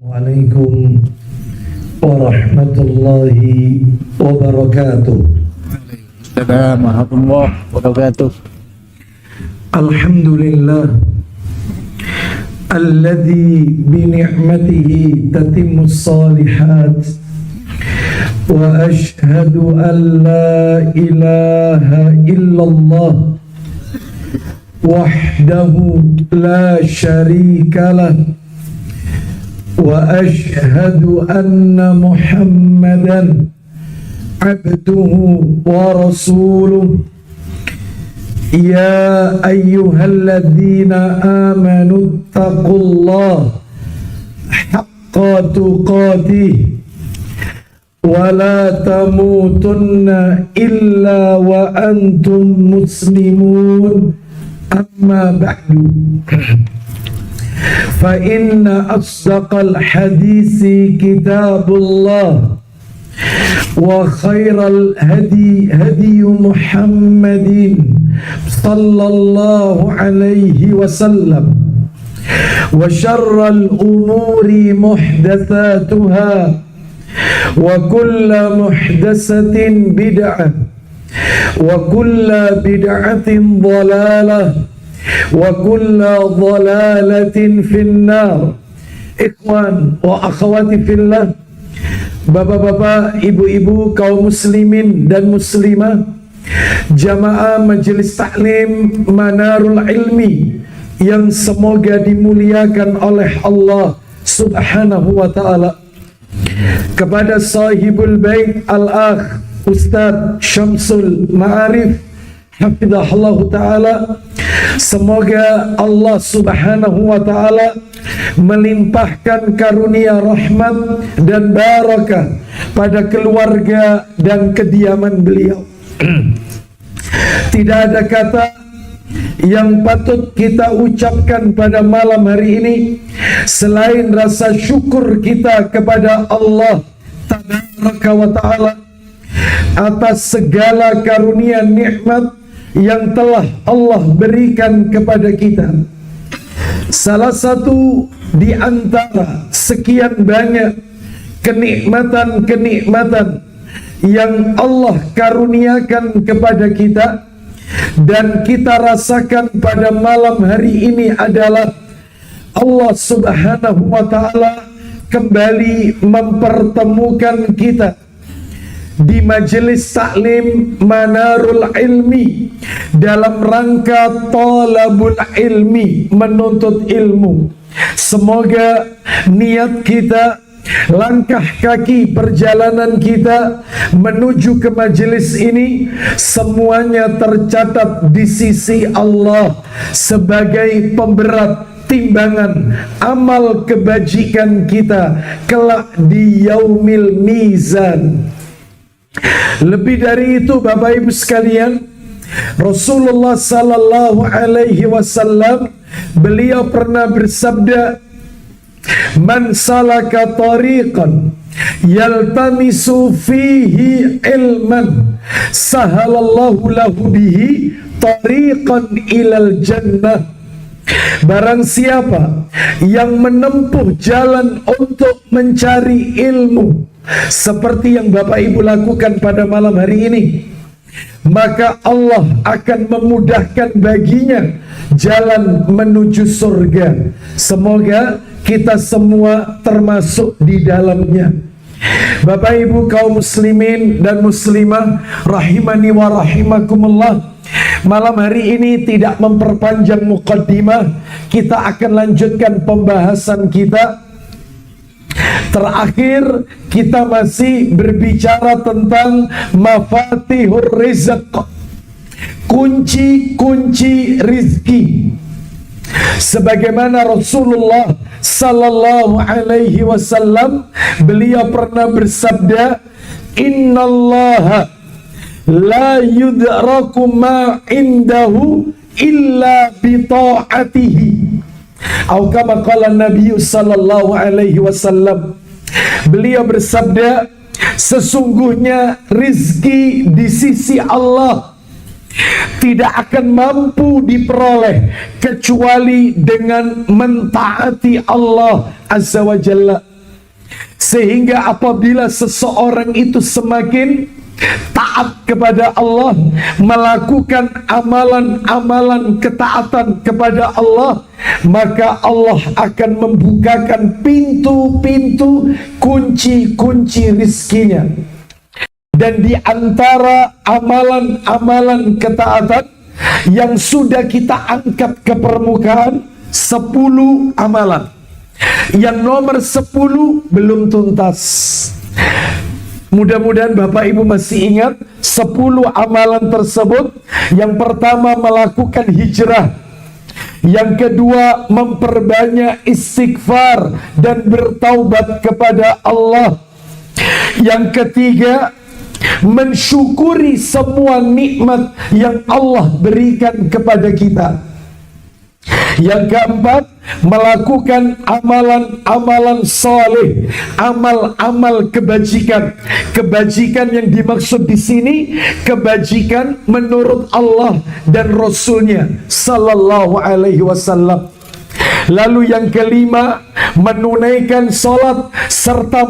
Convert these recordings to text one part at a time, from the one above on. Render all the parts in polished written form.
Assalamualaikum warahmatullahi wabarakatuh. Assalamualaikum warahmatullahi wabarakatuh. Alhamdulillah alladzi bi ni'matihi tatimmus shalihat wa ashhadu an la ilaha illallah wahdahu la syarika lah wa ashhadu anna Muhammadan abduhu wa rasuluh. Ya ayyuhalladzina amanu taqullaha haqqa tuqatih wa la tamutunna illa wa antum muslimun. Amma ba'du, fa inna asdaqal hadisi kitabullah wa khairal hadi hadi Muhammadin sallallahu alaihi wasallam wa syarral umuri muhdatsatuha wa kullu muhdatsatin bid'ah wa kullu bid'atin dhalalah wa kullu dhalalatin finnar. Ikhwan wa akhwati fillah, bapak-bapak, ibu-ibu, kaum muslimin dan muslimah, jamaah majelis taklim Manarul Ilmi yang semoga dimuliakan oleh Allah subhanahu wa ta'ala. Kepada sahibul bait al-akh Ustadz Syamsul Ma'arif hafizahullah ta'ala, semoga Allah subhanahu wa ta'ala melimpahkan karunia rahmat dan barakah pada keluarga dan kediaman beliau. Tidak ada kata yang patut kita ucapkan pada malam hari ini selain rasa syukur kita kepada Allah tabaraka wa ta'ala atas segala karunia nikmat yang telah Allah berikan kepada kita. Salah satu di antara sekian banyak kenikmatan-kenikmatan yang Allah karuniakan kepada kita dan kita rasakan pada malam hari ini adalah Allah subhanahu wa ta'ala kembali mempertemukan kita di majelis taklim Manarul Ilmi dalam rangka talabul ilmi, menuntut ilmu. Semoga niat kita, langkah kaki perjalanan kita menuju ke majelis ini semuanya tercatat di sisi Allah sebagai pemberat timbangan amal kebajikan kita kelak di yaumil mizan. Lebih dari itu, Bapak Ibu sekalian, Rasulullah sallallahu alaihi wasallam beliau pernah bersabda, "Man salaka tariqan yaltamisu fihi ilman sahalallahu lahu bihi tariqan ilal jannah." Barang siapa yang menempuh jalan untuk mencari ilmu seperti yang Bapak Ibu lakukan pada malam hari ini, maka Allah akan memudahkan baginya jalan menuju surga. Semoga kita semua termasuk di dalamnya. Bapak Ibu kaum muslimin dan muslimah rahimani wa rahimakumullah, malam hari ini tidak memperpanjang muqaddimah, kita akan lanjutkan pembahasan kita. Terakhir kita masih berbicara tentang mafatihur rizq, kunci-kunci rizki. Sebagaimana Rasulullah sallallahu alaihi wasallam beliau pernah bersabda, "Innallaha la yudraku ma indahu illa bi ta'atihi." Atau kama qala Nabi sallallahu alaihi wasallam, beliau bersabda, sesungguhnya rizki di sisi Allah tidak akan mampu diperoleh kecuali dengan mentaati Allah Azza wa Jalla. Sehingga apabila seseorang itu semakin taat kepada Allah, melakukan amalan-amalan ketaatan kepada Allah, maka Allah akan membukakan pintu-pintu, kunci-kunci rizkinya. Dan di antara amalan-amalan ketaatan yang sudah kita angkat ke permukaan, 10 amalan. Yang nomor 10 belum tuntas. Mudah-mudahan Bapak Ibu masih ingat 10 amalan tersebut. Yang pertama, melakukan hijrah. Yang kedua, memperbanyak istighfar dan bertaubat kepada Allah. Yang ketiga, mensyukuri semua nikmat yang Allah berikan kepada kita. Yang keempat, melakukan amalan-amalan soleh, amal-amal kebajikan. Kebajikan yang dimaksud di sini kebajikan menurut Allah dan Rasulnya Sallallahu Alaihi Wasallam. Lalu yang kelima, menunaikan sholat serta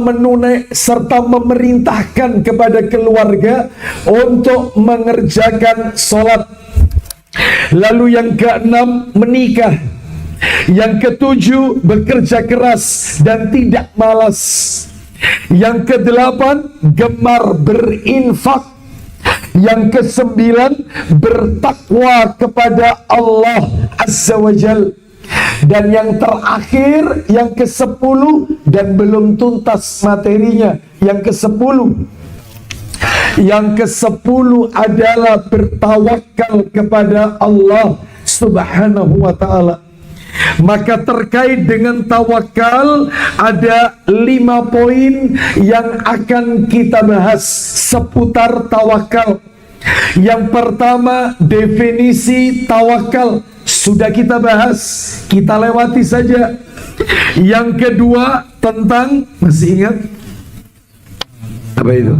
memerintahkan kepada keluarga untuk mengerjakan sholat. Lalu yang keenam, menikah. Yang ketujuh, bekerja keras dan tidak malas. Yang kedelapan, gemar berinfak. Yang kesembilan, bertakwa kepada Allah Azza wa Jal. Dan yang terakhir, yang ke-10, dan belum tuntas materinya, yang ke-10. Yang ke-10 adalah bertawakal kepada Allah Subhanahu wa ta'ala. Maka terkait dengan tawakal ada 5 poin yang akan kita bahas seputar tawakal. Yang pertama, definisi tawakal sudah kita bahas, kita lewati saja. Yang kedua, tentang, masih ingat apa itu?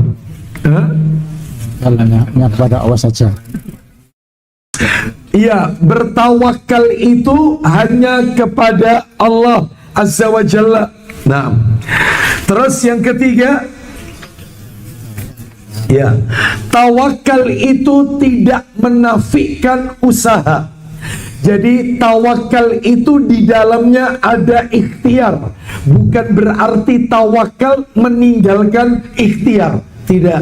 Hanya kepada Allah saja. Iya, bertawakal itu hanya kepada Allah Azza wa Jalla. Nah, terus yang ketiga, ya, tawakal itu tidak menafikan usaha. Jadi tawakal itu di dalamnya ada ikhtiar. Bukan berarti tawakal meninggalkan ikhtiar. Tidak.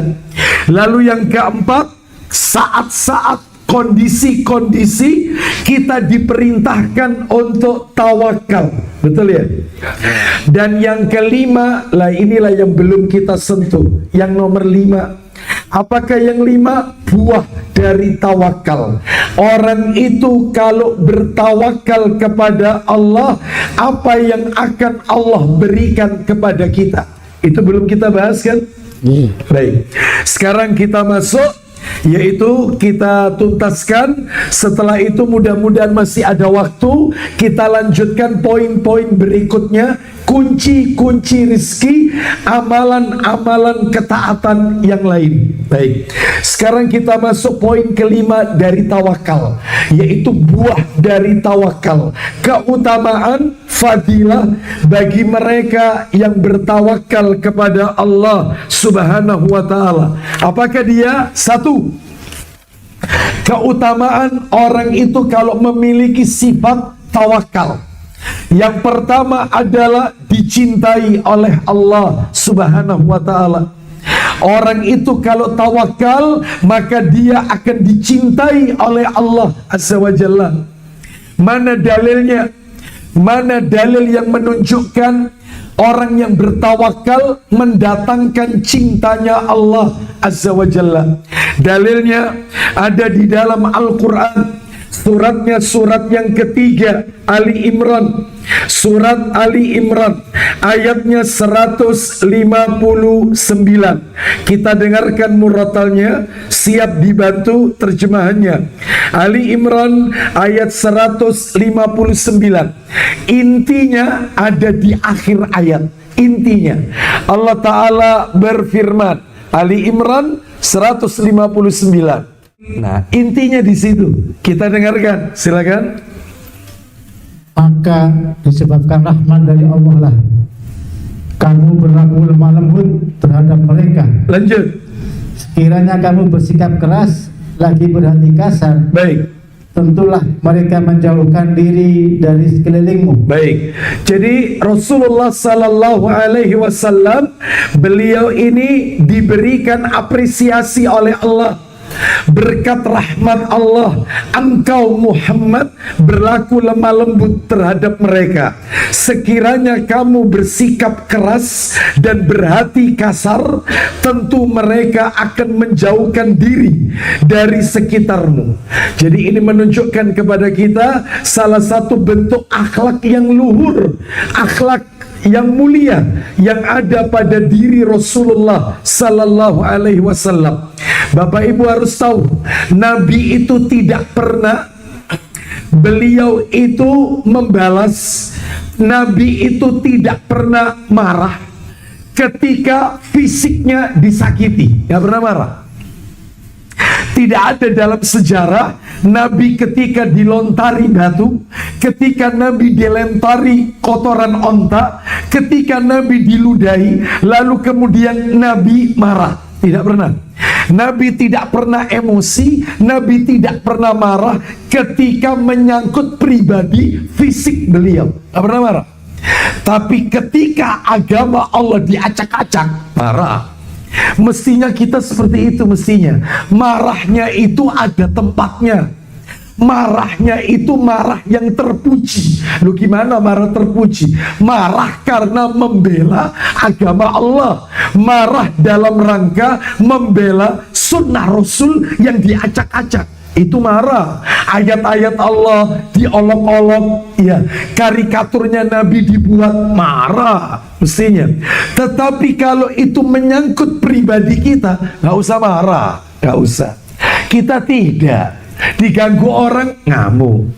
Lalu yang keempat, saat-saat kondisi-kondisi kita diperintahkan untuk tawakal. Betul ya? Dan yang kelima, lah inilah yang belum kita sentuh. Yang nomor 5. Apakah yang 5? Buah dari tawakal. Orang itu kalau bertawakal kepada Allah, apa yang akan Allah berikan kepada kita? Itu belum kita bahas kan? Baik. Sekarang kita masuk, yaitu kita tuntaskan. Setelah itu mudah-mudahan masih ada waktu, kita lanjutkan poin-poin berikutnya, kunci-kunci rizki, amalan-amalan ketaatan yang lain. Baik, sekarang kita masuk poin kelima dari tawakal, yaitu buah dari tawakal, keutamaan, fadilah bagi mereka yang bertawakal kepada Allah Subhanahu wa ta'ala. Apakah dia? 1, keutamaan orang itu kalau memiliki sifat tawakal. Yang pertama adalah dicintai oleh Allah Subhanahu wa ta'ala. Orang itu kalau tawakal, maka dia akan dicintai oleh Allah Azza wa Jalla. Mana dalilnya? Mana dalil yang menunjukkan orang yang bertawakal mendatangkan cintanya Allah Azza wa Jalla? Dalilnya ada di dalam Al-Quran. Suratnya surat yang ketiga, Ali Imran. Surat Ali Imran ayatnya 159. Kita dengarkan muratalnya, siap dibantu terjemahannya. Ali Imran ayat 159. Intinya ada di akhir ayat. Intinya Allah Ta'ala berfirman, Ali Imran 159. Nah, intinya di situ. Kita dengarkan, silakan. Maka disebabkan rahmat dari Allah lah kamu berlaku lemah lembut terhadap mereka. Lanjut. Sekiranya kamu bersikap keras, lagi berhati kasar, Baik. tentulah mereka menjauhkan diri dari sekelilingmu. Baik. Jadi Rasulullah sallallahu alaihi wasallam, beliau ini diberikan apresiasi oleh Allah. Berkat rahmat Allah, engkau Muhammad berlaku lemah lembut terhadap mereka. Sekiranya kamu bersikap keras dan berhati kasar, tentu mereka akan menjauhkan diri dari sekitarmu. Jadi ini menunjukkan kepada kita salah satu bentuk akhlak yang luhur, akhlak yang mulia yang ada pada diri Rasulullah sallallahu alaihi wasallam. Bapak Ibu harus tahu, Nabi itu tidak pernah beliau itu membalas, Nabi itu tidak pernah marah ketika fisiknya disakiti. Gak pernah marah. Tidak ada dalam sejarah Nabi ketika dilontari batu, ketika Nabi dilempari kotoran onta, ketika Nabi diludahi, lalu kemudian Nabi marah. Tidak pernah. Nabi tidak pernah emosi, Nabi tidak pernah marah ketika menyangkut pribadi fisik beliau. Tidak pernah marah. Tapi ketika agama Allah diacak-acak, marah. Mestinya kita seperti itu, mestinya marahnya itu ada tempatnya. Marahnya itu marah yang terpuji. Lu gimana marah terpuji? Marah karena membela agama Allah, marah dalam rangka membela sunnah Rasul yang diacak-acak. Itu marah. Ayat-ayat Allah diolok-olok, ya, karikaturnya Nabi dibuat, marah mestinya. Tetapi kalau itu menyangkut pribadi kita, nggak usah marah, nggak usah. Kita tidak diganggu orang, ngamuk.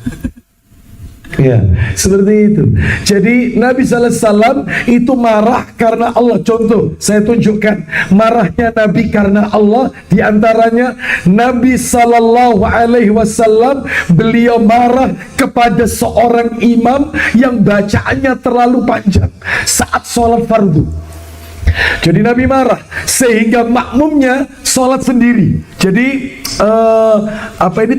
Ya, seperti itu. Jadi Nabi SAW itu marah karena Allah. Contoh, saya tunjukkan marahnya Nabi karena Allah. Di antaranya Nabi SAW, beliau marah kepada seorang imam yang bacaannya terlalu panjang saat sholat fardu. Jadi Nabi marah sehingga makmumnya sholat sendiri. Jadi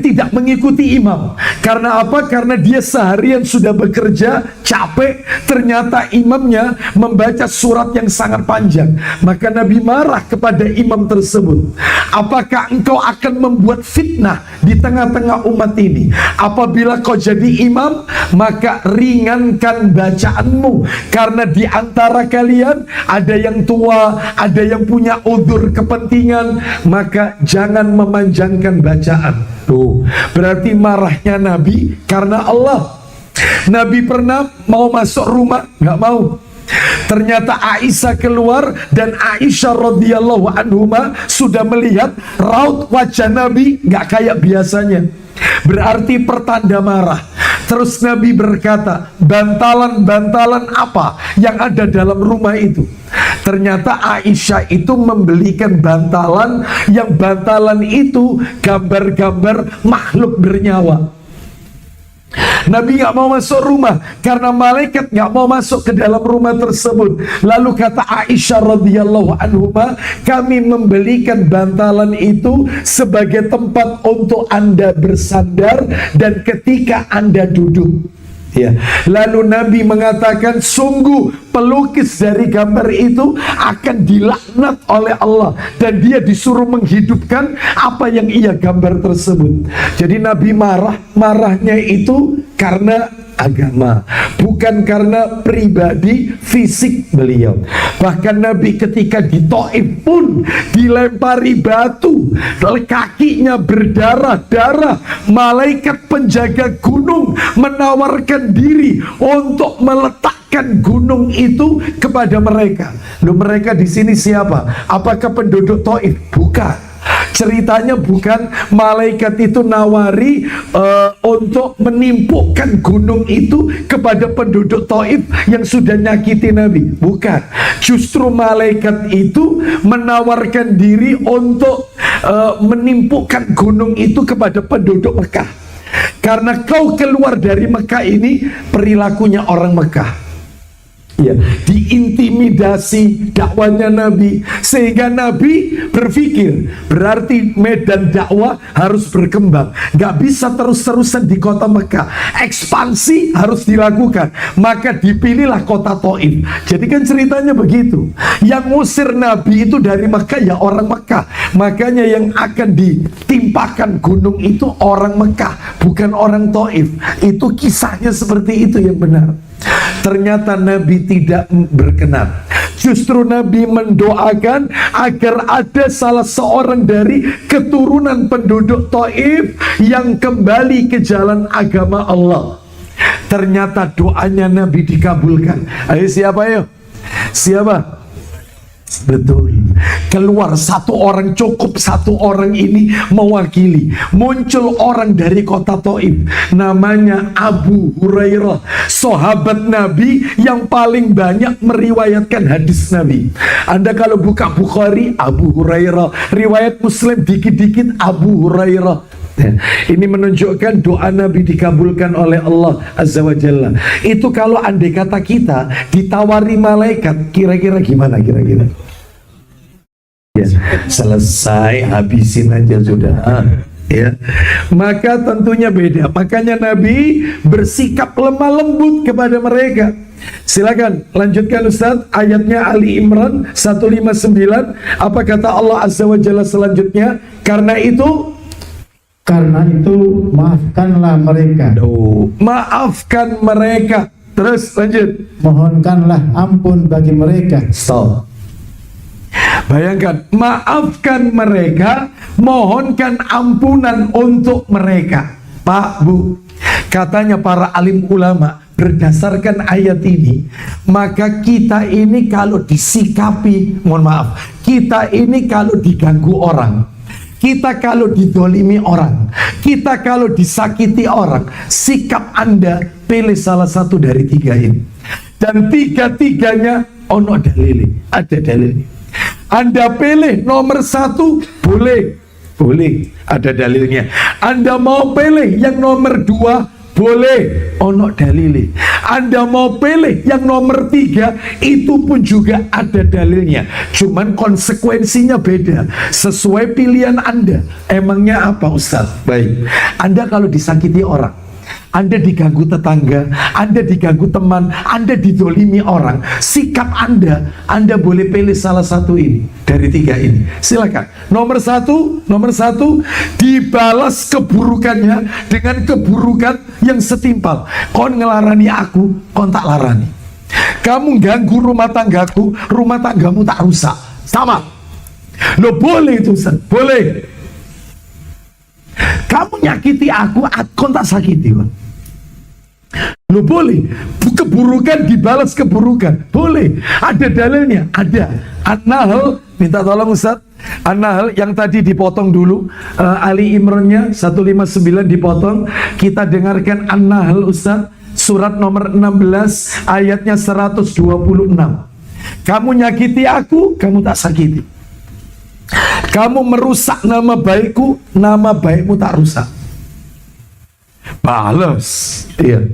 tidak mengikuti imam. Karena apa? Karena dia seharian sudah bekerja, capek, ternyata imamnya membaca surat yang sangat panjang. Maka Nabi marah kepada imam tersebut. Apakah engkau akan membuat fitnah di tengah-tengah umat ini? Apabila kau jadi imam, maka ringankan bacaanmu. Karena di antara kalian ada yang tua, ada yang punya udzur kepentingan, maka jangan memanjangkan bacaan. Tuh, berarti marahnya Nabi karena Allah. Nabi pernah mau masuk rumah, nggak mau. Ternyata Aisyah keluar dan Aisyah radhiyallahu anhuma sudah melihat raut wajah Nabi nggak kayak biasanya. Berarti pertanda marah. Terus Nabi berkata, bantalan-bantalan apa yang ada dalam rumah itu? Ternyata Aisyah itu membelikan bantalan, yang bantalan itu gambar-gambar makhluk bernyawa. Nabi nggak mau masuk rumah karena malaikat nggak mau masuk ke dalam rumah tersebut. Lalu kata Aisyah radhiyallahu anhuma, kami membelikan bantalan itu sebagai tempat untuk Anda bersandar dan ketika Anda duduk. Ya. Lalu Nabi mengatakan, sungguh pelukis dari gambar itu akan dilaknat oleh Allah dan dia disuruh menghidupkan apa yang ia gambar tersebut. Jadi Nabi marahnya itu karena agama, bukan karena pribadi fisik beliau. Bahkan Nabi ketika di Taif pun dilempari batu, kakinya berdarah-darah. Malaikat penjaga gunung menawarkan diri untuk meletakkan gunung itu kepada mereka. Loh, mereka di sini siapa? Apakah penduduk Taif? Bukan. Ceritanya bukan malaikat itu nawari untuk menimpukkan gunung itu kepada penduduk Taif yang sudah nyakiti Nabi. Bukan. Justru malaikat itu menawarkan diri untuk menimpukkan gunung itu kepada penduduk Mekah. Karena kau keluar dari Mekah ini perilakunya orang Mekah. Ya, diintimidasi dakwanya Nabi, sehingga Nabi berpikir berarti medan dakwah harus berkembang, nggak bisa terus-terusan di kota Mekah, ekspansi harus dilakukan, maka dipilihlah kota Taif. Jadi kan ceritanya begitu, yang ngusir Nabi itu dari Mekah ya orang Mekah, makanya yang akan ditimpakan gunung itu orang Mekah, bukan orang Taif. Itu kisahnya seperti itu yang benar. Ternyata Nabi tidak berkenan. Justru Nabi mendoakan agar ada salah seorang dari keturunan penduduk Taif yang kembali ke jalan agama Allah. Ternyata doanya Nabi dikabulkan. Ayo siapa yuk? Siapa? Betul. Keluar satu orang, cukup satu orang ini mewakili. Muncul orang dari kota Taif, namanya Abu Hurairah, sahabat Nabi yang paling banyak meriwayatkan hadis Nabi. Anda kalau buka Bukhari, Abu Hurairah, riwayat Muslim dikit-dikit Abu Hurairah. Ini menunjukkan doa Nabi dikabulkan oleh Allah Azza wa Jalla. Itu kalau andai kata kita ditawari malaikat, kira-kira gimana kira-kira? Ya, selesai, habisin aja sudah. Ya, maka tentunya beda. Makanya Nabi bersikap lemah lembut kepada mereka. Silakan lanjutkan Ustaz, ayatnya Ali Imran 159. Apa kata Allah Azza wa Jalla selanjutnya? Karena itu maafkanlah mereka. Maafkan mereka. Terus lanjut. Mohonkanlah ampun bagi mereka. Stop. Bayangkan, maafkan mereka, mohonkan ampunan untuk mereka. Pak, Bu, katanya para alim ulama, berdasarkan ayat ini, maka kita ini kalau disikapi, mohon maaf, kita ini kalau diganggu orang, kita kalau didolimi orang, kita kalau disakiti orang, sikap Anda pilih salah satu dari tiga ini. Dan tiga-tiganya ono dalili, ada dalilnya. Anda pilih nomor satu, boleh, ada dalilnya. Anda mau pilih yang nomor dua, boleh, ono dalilnya. Anda mau pilih yang nomor tiga, itu pun juga ada dalilnya. Cuman konsekuensinya beda, sesuai pilihan Anda. Emangnya apa Ustaz? Baik, Anda kalau disakiti orang, Anda diganggu tetangga, Anda diganggu teman, Anda didolimi orang, sikap Anda boleh pilih salah satu ini dari tiga ini. Silakan. Nomor satu, dibalas keburukannya dengan keburukan yang setimpal. Kon ngelarani aku, kon tak larani. Kamu ganggu rumah tanggaku, rumah tanggamu tak rusak. Sama. Lo boleh itu, Ustaz. Boleh. Kamu nyakiti aku tak sakiti. Lo boleh. Keburukan dibalas keburukan, boleh. Ada dalilnya, ada. An-Nahl, minta tolong Ustaz. An-Nahl yang tadi dipotong dulu, Ali Imrannya 159 dipotong. Kita dengarkan An-Nahl Ustaz, surat nomor 16 ayatnya 126. Kamu nyakiti aku, kamu tak sakiti. Kamu merusak nama baikku, nama baikmu tak rusak. Balas. Iya.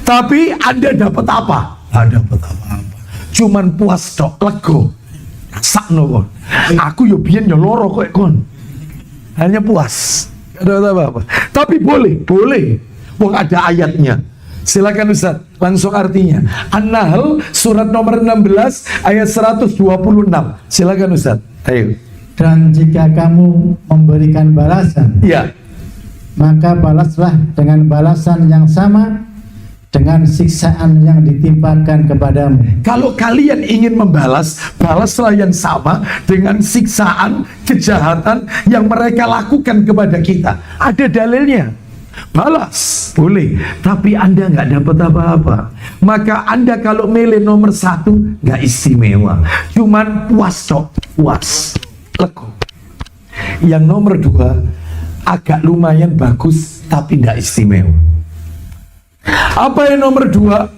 Tapi Anda dapat apa? Anda dapat apa-apa. Cuman puas tok, lego. Sakno kon. Aku yo biyen yo loro kok kon. Hanya puas. Gak ada apa-apa. Tapi boleh. Wong ada ayatnya. Silakan Ustaz, langsung artinya. An-Nahl surat nomor 16 ayat 126. Silakan Ustaz. Ayo. Dan jika kamu memberikan balasan, ya, maka balaslah dengan balasan yang sama dengan siksaan yang ditimpakan kepadamu. Kalau kalian ingin membalas, balaslah yang sama dengan siksaan, kejahatan yang mereka lakukan kepada kita. Ada dalilnya. Balas, boleh. Tapi Anda nggak dapat apa-apa. Maka Anda kalau milih nomor satu, nggak istimewa. Cuman puas cok, puas. Lego. Yang nomor dua agak lumayan bagus tapi tidak istimewa. Apa yang nomor dua?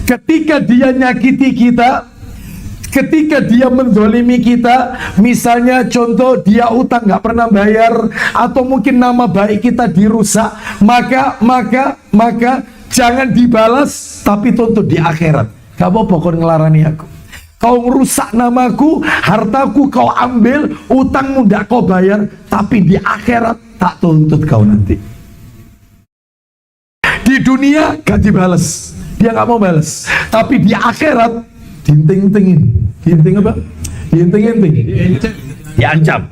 Ketika dia nyakiti kita, ketika dia menzolimi kita, misalnya contoh dia utang nggak pernah bayar, atau mungkin nama baik kita dirusak, maka jangan dibalas tapi tuntut di akhirat. Gak apa-apa kau ngelarani aku. Kau ngerusak namaku, hartaku kau ambil, utangmu ndak kau bayar, tapi di akhirat tak tuntut kau nanti. Di dunia gak dibales, dia gak mau balas, tapi di akhirat diinting-intingin. Diinting apa? Diinting-inting, diancam.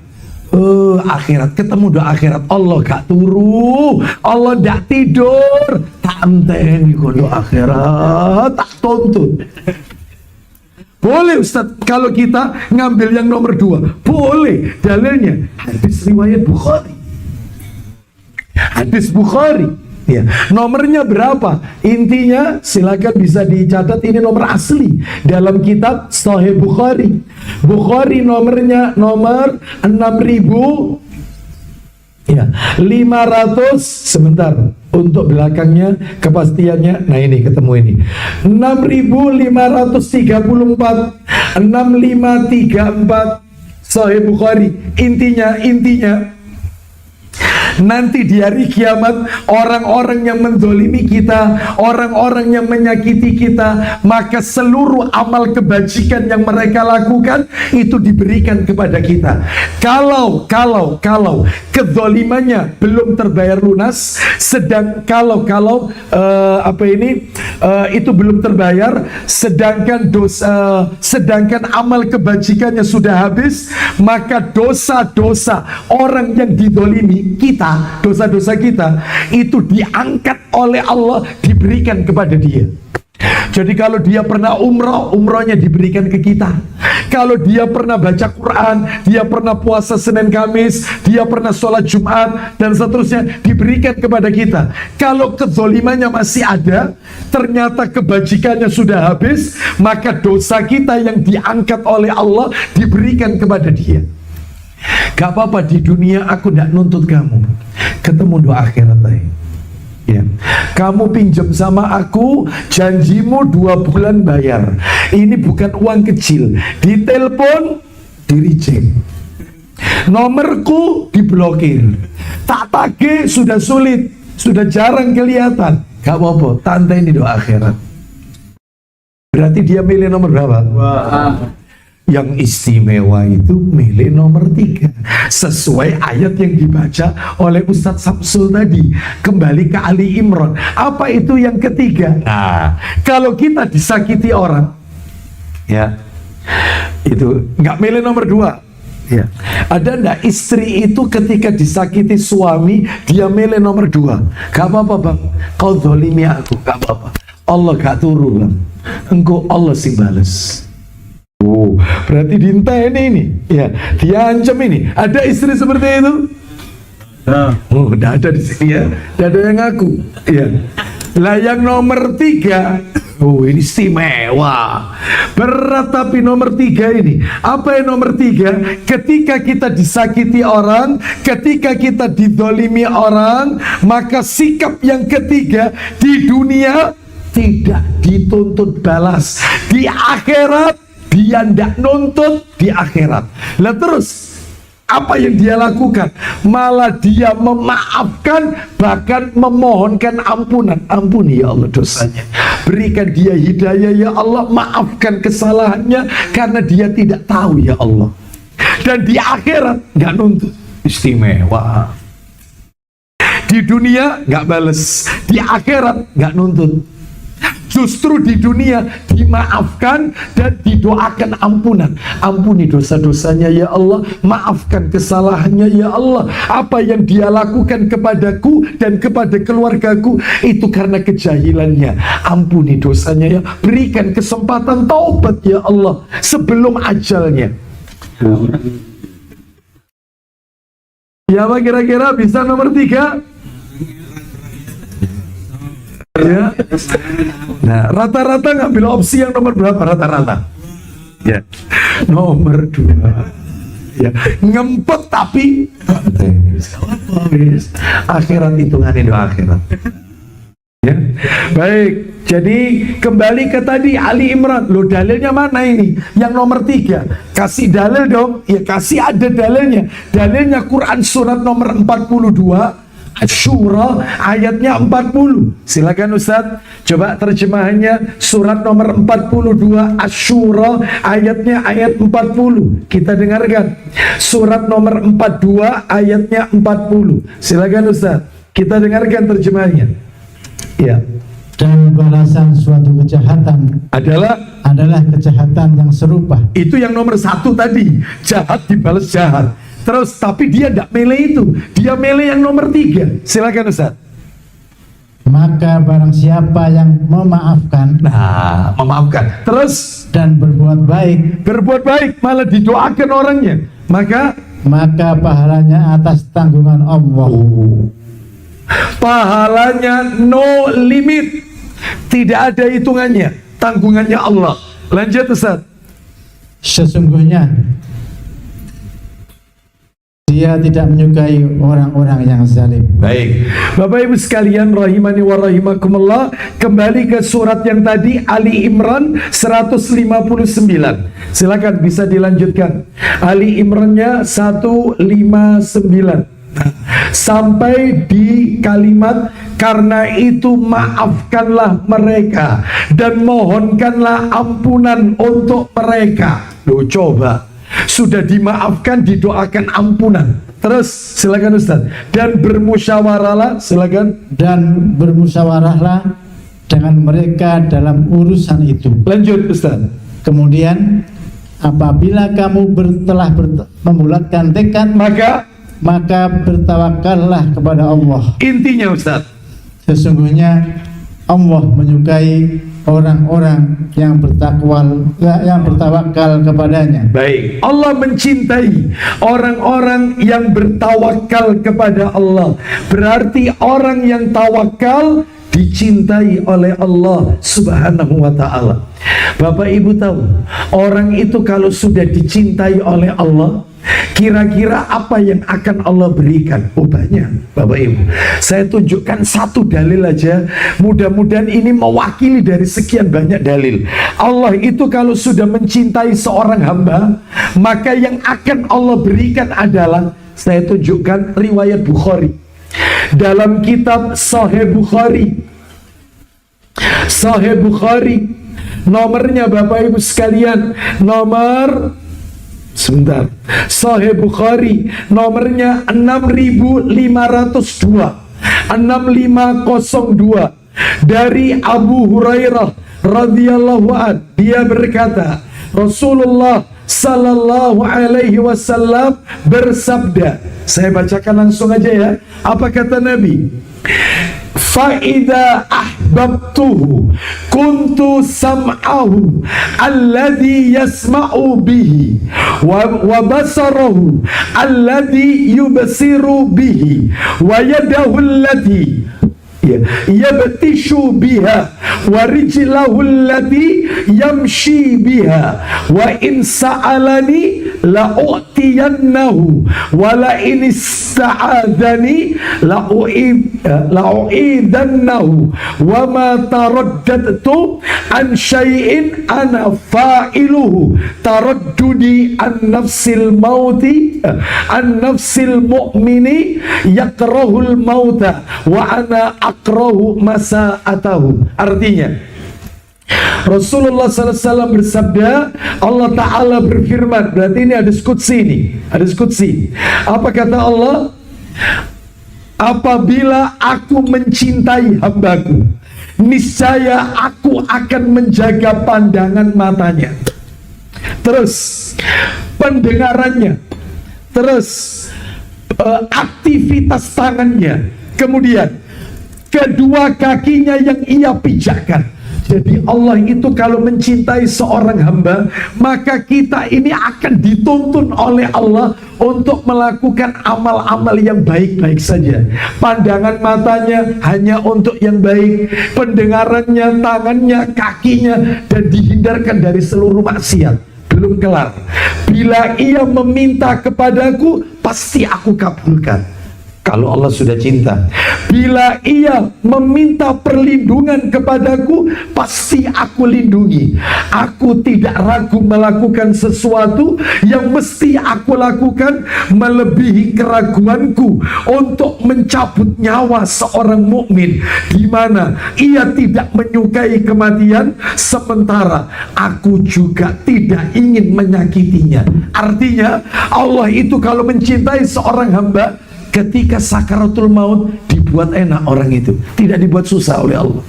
Akhirat, ketemu doa akhirat, Allah gak turu, Allah gak tidur, tak enteni kono akhirat, tak tuntut. Boleh Ustaz, kalau kita ngambil yang nomor 2, boleh. Dalilnya hadis riwayat Bukhari. Hadis Bukhari. Ya, nomornya berapa? Intinya silakan bisa dicatat, ini nomor asli dalam kitab Sahih Bukhari. Bukhari nomornya nomor 6.000 ya 500, sebentar untuk belakangnya kepastiannya. Nah ini ketemu ini 6.534 6534 Sahih Bukhari. Intinya nanti di hari kiamat, orang-orang yang mendolimi kita, orang-orang yang menyakiti kita, maka seluruh amal kebajikan yang mereka lakukan itu diberikan kepada kita. Kalau kedolimannya belum terbayar lunas, itu belum terbayar, sedangkan amal kebajikannya sudah habis, maka dosa-dosa orang yang didolimi kita, dosa-dosa kita itu diangkat oleh Allah, diberikan kepada dia. Jadi kalau dia pernah umroh, umrohnya diberikan ke kita. Kalau dia pernah baca Quran, dia pernah puasa Senin Kamis, dia pernah sholat Jumat dan seterusnya, diberikan kepada kita. Kalau kezolimannya masih ada, ternyata kebajikannya sudah habis, maka dosa kita yang diangkat oleh Allah diberikan kepada dia. Gak apa-apa, di dunia aku tidak nuntut kamu, ketemu doa akhirat aja. Ya. Kamu pinjam sama aku, janjimu 2 bulan bayar. Ini bukan uang kecil. Ditelepon, di-reject. Nomorku diblokir. Tak tagih sudah sulit, sudah jarang kelihatan. Gak apa-apa, tante ini doa akhirat. Berarti dia milih nomor berapa? Yang istimewa itu milih nomor 3 sesuai ayat yang dibaca oleh Ustadz Samsul tadi. Kembali ke Ali Imran, apa itu yang ketiga? Nah, kalau kita disakiti orang, ya itu nggak milih nomor 2. Ya. Ada ndak istri itu ketika disakiti suami dia milih nomor 2? Gak apa-apa bang, kau zolimi aku, gak apa-apa, Allah gak turu bang, engkau Allah sih bales. Oh, berarti diinteni ini, ya, diancam ini. Ada istri seperti itu? Oh, udah ada di sini ya, udah ada yang ngaku, ya. Lah yang nomor 3, oh ini istimewa, berat tapi nomor 3 ini. Apa yang nomor 3? Ketika kita disakiti orang, ketika kita didolimi orang, maka sikap yang ketiga di dunia tidak dituntut balas, di akhirat dia tidak nuntut di akhirat. Lah terus apa yang dia lakukan? Malah dia memaafkan, bahkan memohonkan ampunan. Ampuni ya Allah dosanya, berikan dia hidayah ya Allah, maafkan kesalahannya karena dia tidak tahu ya Allah. Dan di akhirat nggak nuntut. Istimewa. Di dunia nggak bales, di akhirat nggak nuntut. Justru di dunia dimaafkan dan didoakan ampunan. Ampuni dosa-dosanya ya Allah, maafkan kesalahannya ya Allah. Apa yang dia lakukan kepadaku dan kepada keluargaku itu karena kejahilannya. Ampuni dosanya ya, berikan kesempatan taubat ya Allah sebelum ajalnya. Ya apa kira-kira bisa nomor 3? Ya. Nah, rata-rata ngambil opsi yang nomor berapa rata-rata? Ya, nomor 2. Ya, ngempet tapi akhirat hitungan itu akhirat. Ya, baik. Jadi kembali ke tadi Ali Imran. Loh, dalilnya mana ini? Yang nomor 3. Kasih dalil dong. Ya kasih, ada dalilnya. Dalilnya Quran surat nomor 42 Asy-Syura ayatnya 40. Silakan Ustaz, coba terjemahannya surat nomor 42 Asy-Syura ayat 40. Kita dengarkan. Surat nomor 42 ayatnya 40. Silakan Ustaz, kita dengarkan terjemahannya. Ya. Dan balasan suatu kejahatan adalah kejahatan yang serupa. Itu yang nomor 1 tadi, jahat dibalas jahat. Terus tapi dia tidak milih itu, dia milih yang nomor 3. Silakan Ustaz. Maka barang siapa yang memaafkan, memaafkan, terus dan berbuat baik, malah didoakan orangnya, maka pahalanya atas tanggungan Allah. Pahalanya no limit, tidak ada hitungannya, tanggungannya Allah. Lanjut Ustaz. Sesungguhnya Dia tidak menyukai orang-orang yang zalim. Baik, Bapak Ibu sekalian rahimani wa rahimakumullah, kembali ke surat yang tadi Ali Imran 159. Silakan bisa dilanjutkan. Ali Imrannya 159 sampai di kalimat karena itu maafkanlah mereka dan mohonkanlah ampunan untuk mereka. Loh, coba sudah dimaafkan, didoakan ampunan. Terus silakan Ustaz. Dan bermusyawarahlah, silakan. Dan bermusyawarahlah dengan mereka dalam urusan itu. Lanjut Ustaz. Kemudian apabila kamu telah membulatkan tekad, maka bertawakallah kepada Allah. Intinya Ustaz, sesungguhnya Allah menyukai orang-orang yang bertawakal kepadanya. Baik, Allah mencintai orang-orang yang bertawakal kepada Allah. Berarti orang yang tawakal dicintai oleh Allah Subhanahu wa ta'ala. Bapak Ibu tahu, orang itu kalau sudah dicintai oleh Allah, kira-kira apa yang akan Allah berikan? Oh banyak Bapak Ibu. Saya tunjukkan satu dalil aja, mudah-mudahan ini mewakili dari sekian banyak dalil. Allah itu kalau sudah mencintai seorang hamba, maka yang akan Allah berikan adalah, saya tunjukkan riwayat Bukhari. Dalam kitab Sahih Bukhari, Sahih Bukhari, nomornya Bapak Ibu sekalian, nomor sebentar, Sahih Bukhari nomornya 6502 6502 dari Abu Hurairah radhiyallahu an. Dia berkata, Rasulullah sallallahu alaihi wasallam bersabda. Saya bacakan langsung aja ya. Apa kata Nabi? Fa'idha ahbabtuhu kuntu sam'ahu alladhi yasma'u bihi wa basarahu alladhi yubasiru bihi wa yadahu alladhi yabtishu biha wa rijlahu allati yamshi biha wa in sa'alani la'u'tiyannahu wa la in ista'adani la'u'idannahu wa ma taraddadtu an syai'in ana fa'iluhu taraddudi an nafsil mauti an nafsil mu'mini yakrahul mauta wa ana akrahu masa'atahu. Artinya Rasulullah SAW bersabda, Allah Ta'ala berfirman. Berarti ini hadis qudsi ini, hadis qudsi. Apa kata Allah? Apabila aku mencintai hambaku, niscaya aku akan menjaga pandangan matanya, terus pendengarannya, terus aktivitas tangannya, kemudian kedua kakinya yang ia pijakkan. Jadi Allah itu kalau mencintai seorang hamba, maka kita ini akan dituntun oleh Allah untuk melakukan amal-amal yang baik-baik saja. Pandangan matanya hanya untuk yang baik, pendengarannya, tangannya, kakinya, dan dihindarkan dari seluruh maksiat. Belum kelar. Bila ia meminta kepadaku, pasti aku kabulkan. Kalau Allah sudah cinta, bila ia meminta perlindungan kepadaku, pasti aku lindungi. Aku tidak ragu melakukan sesuatu yang mesti aku lakukan melebihi keraguanku untuk mencabut nyawa seorang mukmin, di mana ia tidak menyukai kematian, sementara aku juga tidak ingin menyakitinya. Artinya Allah itu kalau mencintai seorang hamba, ketika sakaratul maut dibuat enak orang itu, tidak dibuat susah oleh Allah.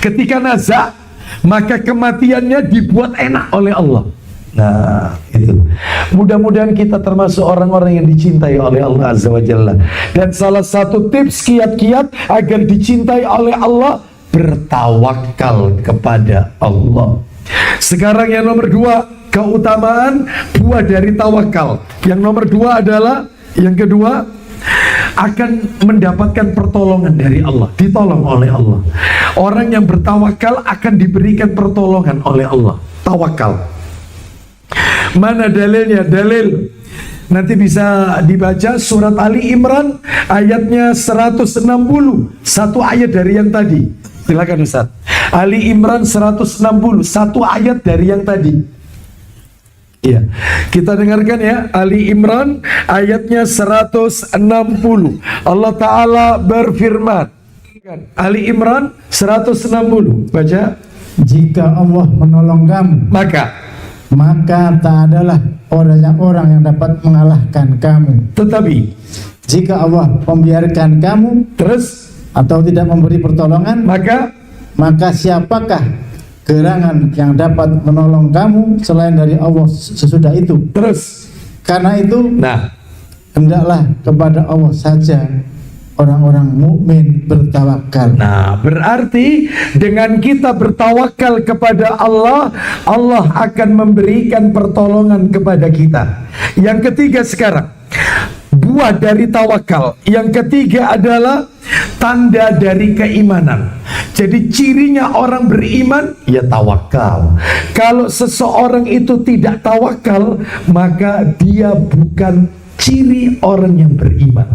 Ketika nazak, maka kematiannya dibuat enak oleh Allah. Nah, itu. Mudah-mudahan kita termasuk orang-orang yang dicintai oleh Allah Azza wa Jalla. Dan salah satu tips kiat-kiat agar dicintai oleh Allah, bertawakal kepada Allah. Sekarang yang nomor 2, keutamaan buah dari tawakal. Yang nomor 2 adalah, yang kedua, akan mendapatkan pertolongan dari Allah, ditolong oleh Allah. Orang yang bertawakal akan diberikan pertolongan oleh Allah. Tawakal. Mana dalilnya? Dalil nanti bisa dibaca surat Ali Imran ayatnya 160, satu ayat dari yang tadi. Silakan Ustaz. Ali Imran 160, satu ayat dari yang tadi. Iya, kita dengarkan ya, Ali Imran ayatnya 160. Allah Ta'ala berfirman, Ali Imran 160, baca. Jika Allah menolong kamu, maka tak adalah orang yang dapat mengalahkan kamu. Tetapi jika Allah membiarkan kamu terus atau tidak memberi pertolongan, maka siapakah gerangan yang dapat menolong kamu selain dari Allah sesudah itu? Terus, karena itu, hendaklah kepada Allah saja orang-orang mukmin bertawakal. Nah, berarti dengan kita bertawakal kepada Allah, Allah akan memberikan pertolongan kepada kita. Yang ketiga sekarang, buah dari tawakal. Yang ketiga adalah tanda dari keimanan. Jadi cirinya orang beriman, ya tawakal. Kalau seseorang itu tidak tawakal, maka dia bukan ciri orang yang beriman.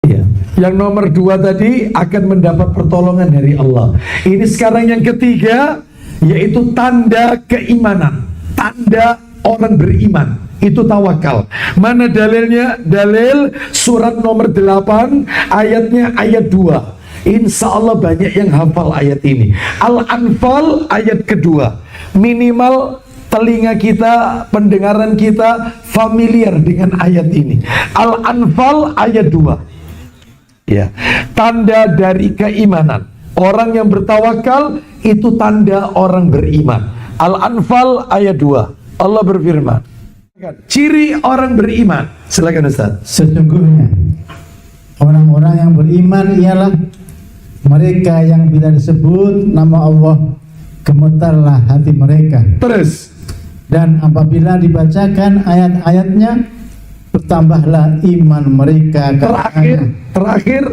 Ya. Yang nomor 2 tadi akan mendapat pertolongan dari Allah. Ini sekarang yang ketiga, yaitu tanda keimanan. Tanda orang beriman, itu tawakal. Mana dalilnya? Dalil surat nomor 8 ayatnya ayat 2. Insya Allah banyak yang hafal ayat ini. Al-Anfal ayat kedua. Minimal telinga kita, pendengaran kita familiar dengan ayat ini. Al-Anfal ayat 2. Ya, tanda dari keimanan. Orang yang bertawakal itu tanda orang beriman. Al-Anfal ayat 2. Allah berfirman, ciri orang beriman. Silakan Ustaz. Sesungguhnya orang-orang yang beriman ialah mereka yang bila disebut nama Allah, gemetarlah hati mereka. Terus, dan apabila dibacakan ayat-ayatnya, bertambahlah iman mereka. Terakhir,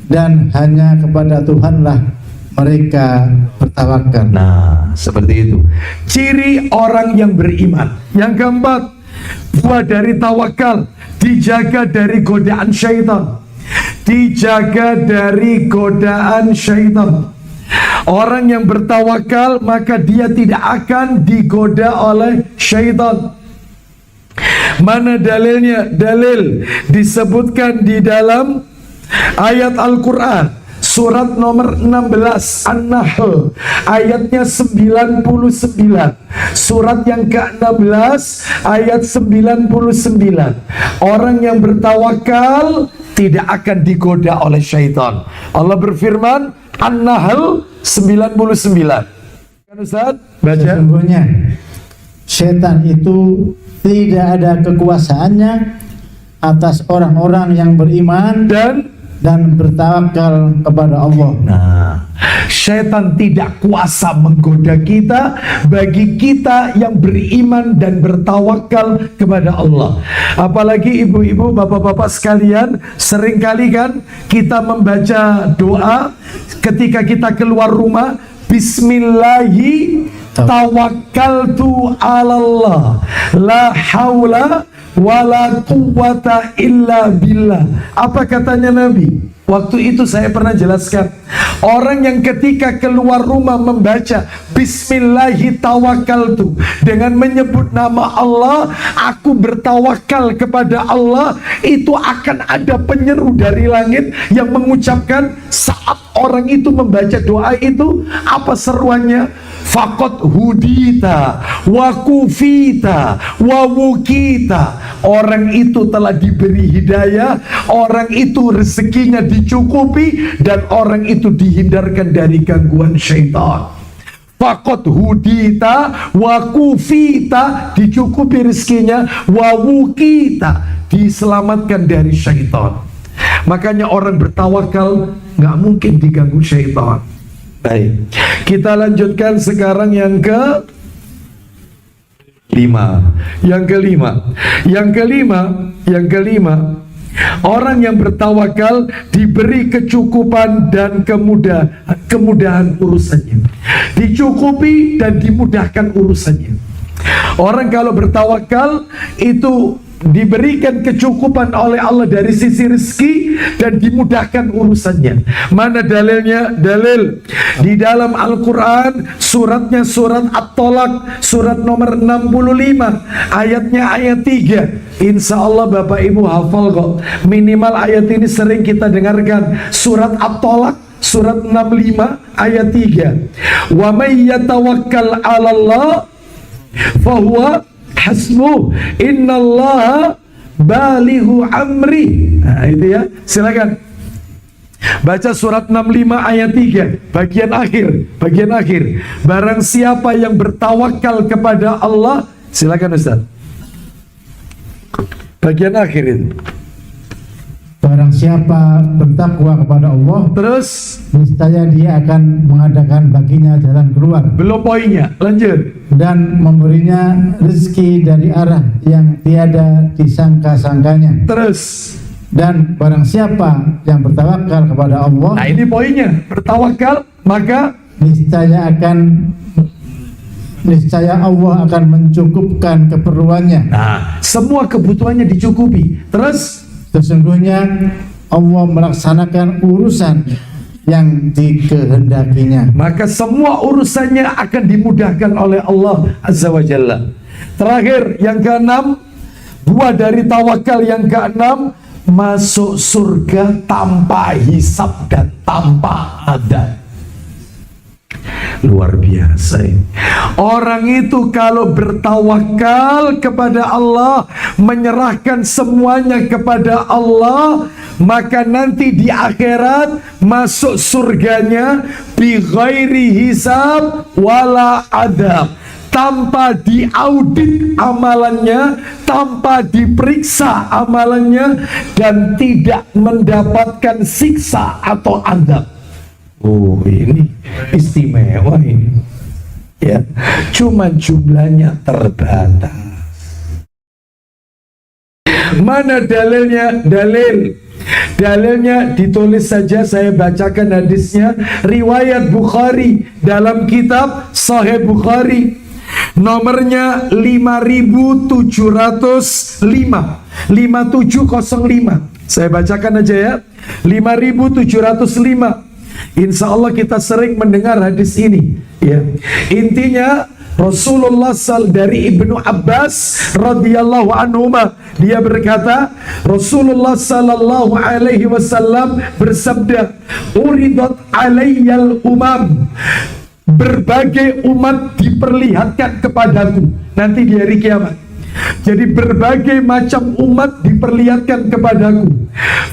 dan hanya kepada Tuhanlah mereka bertawakal. Nah, seperti itu ciri orang yang beriman. Yang keempat, buah dari tawakal, dijaga dari godaan syaitan. Dijaga dari godaan syaitan. Orang yang bertawakal, maka dia tidak akan digoda oleh syaitan. Mana dalilnya? Dalil disebutkan di dalam ayat Al-Quran surat nomor 16 An-Nahl ayatnya 99. Surat yang ke-16 ayat 99. Orang yang bertawakal tidak akan digoda oleh syaitan. Allah berfirman An-Nahl 99. Kan Ustaz? Baca. Sesungguhnya syaitan itu tidak ada kekuasaannya atas orang-orang yang beriman dan bertawakal kepada Allah. Nah, syaitan tidak kuasa menggoda kita bagi kita yang beriman dan bertawakal kepada Allah. Apalagi ibu-ibu, bapak-bapak sekalian, seringkali kan kita membaca doa ketika kita keluar rumah, Bismillahi tawakkaltu 'alallah la haula wala quwwata illa billah. Apa katanya Nabi? Waktu itu saya pernah jelaskan, orang yang ketika keluar rumah membaca Bismillahi tawakkaltu, dengan menyebut nama Allah, aku bertawakal kepada Allah, itu akan ada penyeru dari langit yang mengucapkan saat orang itu membaca doa itu, apa seruannya? Faqad hudita wa kufita wa wukita. Orang itu telah diberi hidayah, orang itu rezekinya dicukupi, dan orang itu dihindarkan dari gangguan syaitan. Faqad hudita wa kufita, dicukupi rezekinya, wa wukita, diselamatkan dari syaitan. Makanya orang bertawakal nggak mungkin diganggu syaitan. Baik, kita lanjutkan sekarang yang kelima. Yang kelima, orang yang bertawakal diberi kecukupan dan kemudahan urusannya. Dicukupi dan dimudahkan urusannya. Orang kalau bertawakal itu diberikan kecukupan oleh Allah dari sisi rezeki dan dimudahkan urusannya. Mana dalilnya? Dalil di dalam Al-Quran, suratnya surat At-Tolak, surat nomor 65, ayatnya ayat 3. Insya Allah Bapak Ibu hafal kok. Minimal ayat ini sering kita dengarkan. Surat At-Tolak, surat 65, ayat 3. Wa may yatawakkal 'alallah fahuwa hasbuh, innallaha balighu amri. Nah, itu ya, silakan baca surat 65 ayat 3 bagian akhir. Barang siapa yang bertawakal kepada Allah, silakan Ustaz. Bagian akhir itu. Barang siapa bertakwa kepada Allah, terus niscaya dia akan mengadakan baginya jalan keluar. Belum poinnya, lanjut. Dan memberinya rezeki dari arah yang tiada disangka-sangkanya. Terus, dan barang siapa yang bertawakal kepada Allah, nah ini poinnya, bertawakal maka niscaya Allah akan mencukupkan keperluannya. Nah, semua kebutuhannya dicukupi. Terus, sesungguhnya Allah melaksanakan urusan yang dikehendakinya. Maka semua urusannya akan dimudahkan oleh Allah Azza wa Jalla. Terakhir, yang keenam, buah dari tawakal yang keenam, masuk surga tanpa hisab dan tanpa adab. Luar biasa ini. Orang itu kalau bertawakal kepada Allah, menyerahkan semuanya kepada Allah, maka nanti di akhirat masuk surganya bi ghairi hisab wala adab, tanpa diaudit amalannya, tanpa diperiksa amalannya, dan tidak mendapatkan siksa atau adab. Oh, ini istimewa ini. Ya, cuma jumlahnya terbatas. Mana dalilnya? Dalilnya ditulis saja, saya bacakan hadisnya. Riwayat Bukhari dalam kitab Sahih Bukhari, nomornya 5705, 5705. Saya bacakan aja ya, 5705. Insya Allah kita sering mendengar hadis ini ya. Intinya Rasulullah dari Ibnu Abbas radhiyallahu anhu, dia berkata, Rasulullah sallallahu alaihi wasallam bersabda, uridat alayyal umam, berbagai umat diperlihatkan kepadaku nanti di hari kiamat. Jadi berbagai macam umat diperlihatkan kepadaku.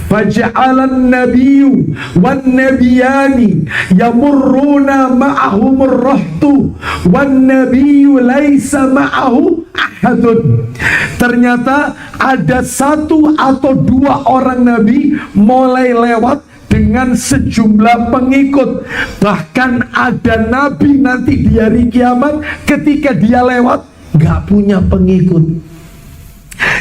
Faja'alan nabiyyu wan nabiyani yamurruna ma'ahumur rahtu wan nabiyyu laisa ma'ahu ahadun. Ternyata ada satu atau dua orang nabi mulai lewat dengan sejumlah pengikut. Bahkan ada nabi nanti di hari kiamat ketika dia lewat gak punya pengikut.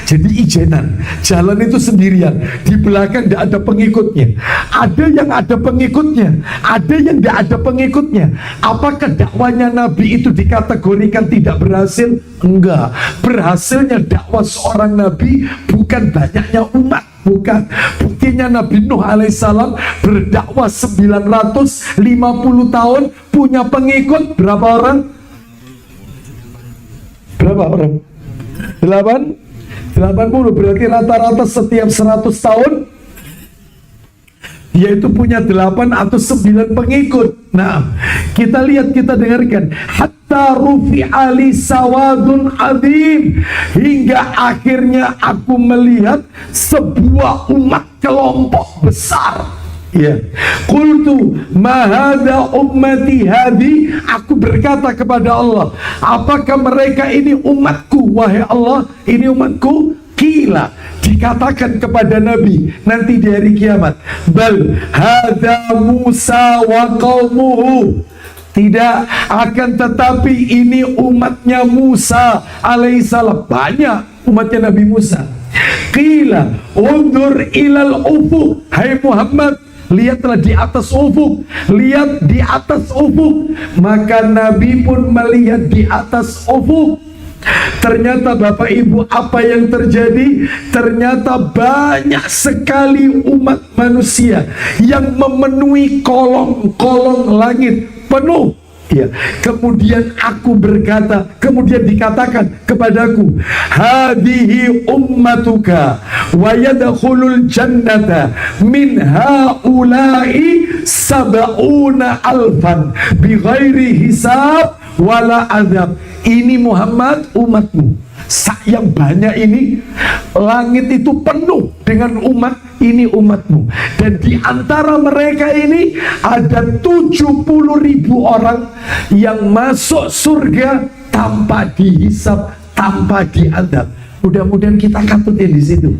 Jadi ijenan, jalan itu sendirian, di belakang tidak ada pengikutnya. Ada yang ada pengikutnya, ada yang tidak ada pengikutnya. Apakah dakwanya Nabi itu dikategorikan tidak berhasil? Enggak. Berhasilnya dakwah seorang Nabi bukan banyaknya umat, bukan. Buktinya Nabi Nuh alaihissalam berdakwah 950 tahun, punya pengikut berapa orang? Berapa orang? 80, berarti rata-rata setiap 100 tahun yaitu punya 8 atau 9 pengikut. Nah, kita lihat, kita dengarkan. Hatta rufi'ali sawadun adim, hingga akhirnya aku melihat sebuah umat kelompok besar. Ya, qultu ma hadza ummati hadi, aku berkata kepada Allah, apakah mereka ini umatku wahai Allah, ini umatku? Qila, dikatakan kepada Nabi nanti di hari kiamat, bal hadza Musa wa qaumuhu, tidak, akan tetapi ini umatnya Musa alaihissalam. Banyak umatnya Nabi Musa. Qila undur ilal ufuq, hai Muhammad, lihatlah di atas ufuk, lihat di atas ufuk. Maka Nabi pun melihat di atas ufuk. Ternyata Bapak Ibu, apa yang terjadi? Ternyata banyak sekali umat manusia yang memenuhi kolong-kolong langit penuh. Ya, kemudian aku berkata, kemudian dikatakan kepadaku, hadihi ummatuka wa yadkhulul jannata min haula'i sab'una alfan bighairi hisab wala azab. Ini Muhammad umatmu. Yang banyak ini, langit itu penuh dengan umat, ini umatmu. Dan di antara mereka ini ada 70.000 orang yang masuk surga tanpa dihisab, tanpa diadab. Mudah-mudahan kita katutin di situ.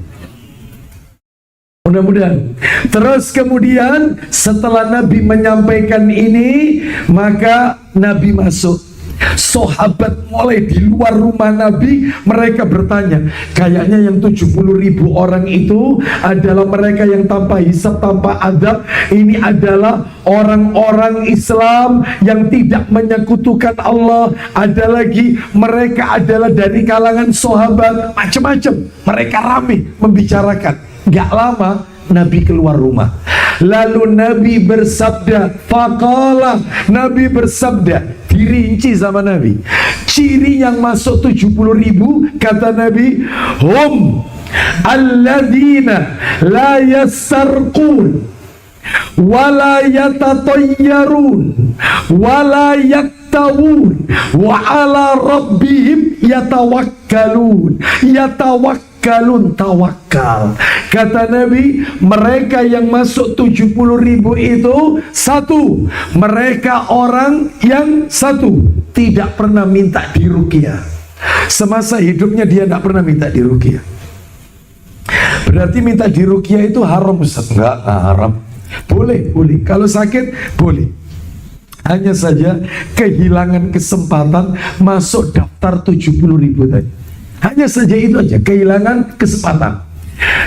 Mudah-mudahan. Terus kemudian setelah Nabi menyampaikan ini, maka Nabi masuk. Sahabat mulai di luar rumah Nabi, mereka bertanya, kayaknya yang 70.000 orang itu adalah mereka yang tanpa hisab, tanpa adab. Ini adalah orang-orang Islam yang tidak menyekutukan Allah. Ada lagi, mereka adalah dari kalangan sahabat, macam-macam. Mereka ramai membicarakan. Gak lama Nabi keluar rumah. Lalu Nabi bersabda, faqala, Nabi bersabda, dirinci sama Nabi. Ciri yang masuk 70.000, kata Nabi, hum alladzina la yassarqun wala yatatayyarun wala yaktawun wa ala rabbihim yatawakkalun. Tawakal. Kata Nabi, mereka yang masuk 70.000 itu, satu, mereka orang yang satu tidak pernah minta diruqyah. Semasa hidupnya dia tidak pernah minta diruqyah. Berarti minta diruqyah itu haram, Ustaz? Enggak, haram. Boleh. Kalau sakit boleh. Hanya saja kehilangan kesempatan masuk daftar 70.000 tadi. Hanya saja itu aja, kehilangan kesempatan.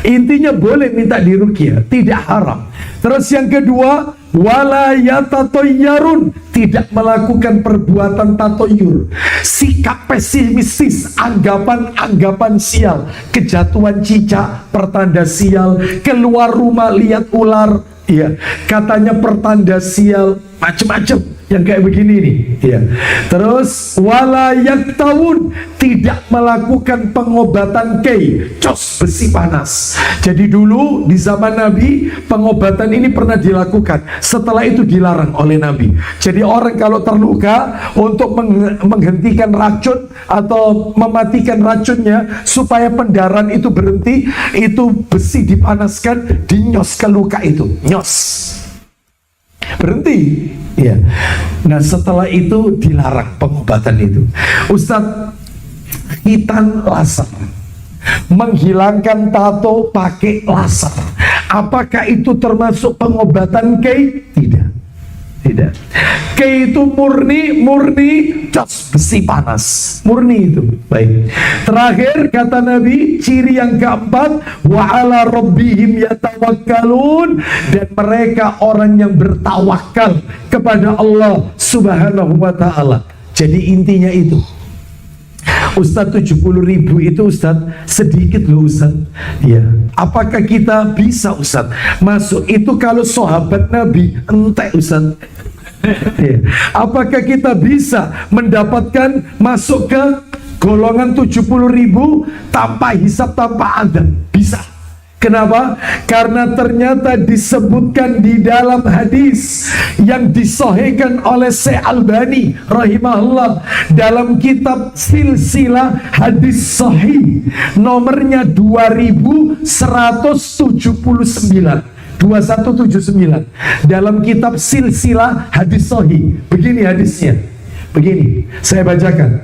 Intinya boleh minta diruqyah, tidak haram. Terus yang kedua, wala yatatayyarun, tidak melakukan perbuatan tatoyur, sikap pesimistis, anggapan sial, kejatuhan cicak, pertanda sial, keluar rumah lihat ular, ya, katanya pertanda sial, macam-macam yang kayak begini nih, ya. Terus wala yaktawun, tidak melakukan pengobatan cos besi panas. Jadi dulu di zaman Nabi pengobatan ini pernah dilakukan, setelah itu dilarang oleh Nabi. Jadi orang kalau terluka, untuk menghentikan racun atau mematikan racunnya supaya pendarahan itu berhenti, itu besi dipanaskan, dinyos ke luka itu, nyos, berhenti, ya. Nah setelah itu dilarang pengobatan itu. Ustadz, hitan laser, menghilangkan tato pakai laser, apakah itu termasuk pengobatan Tidak, Tidak. Ke itu murni cas besi panas. Murni itu. Baik. Terakhir kata Nabi, ciri yang keempat, wa ala rabbihim yatawakkalun, dan mereka orang yang bertawakal kepada Allah Subhanahu wa taala. Jadi intinya itu. Ustadz 70.000 itu Ustadz sedikit loh Ustadz. Ya. Apakah kita bisa Ustadz masuk itu kalau sahabat Nabi entek Ustadz? Ya. Apakah kita bisa mendapatkan masuk ke golongan 70.000 tanpa hisab tanpa adab? Bisa. Kenapa? Karena ternyata disebutkan di dalam hadis yang disahihkan oleh Syekh Albani rahimahullah dalam kitab Silsilah Hadis Sahih nomornya 2179 2179 dalam kitab Silsilah Hadis Sahih. Begini hadisnya. Begini, saya bacakan.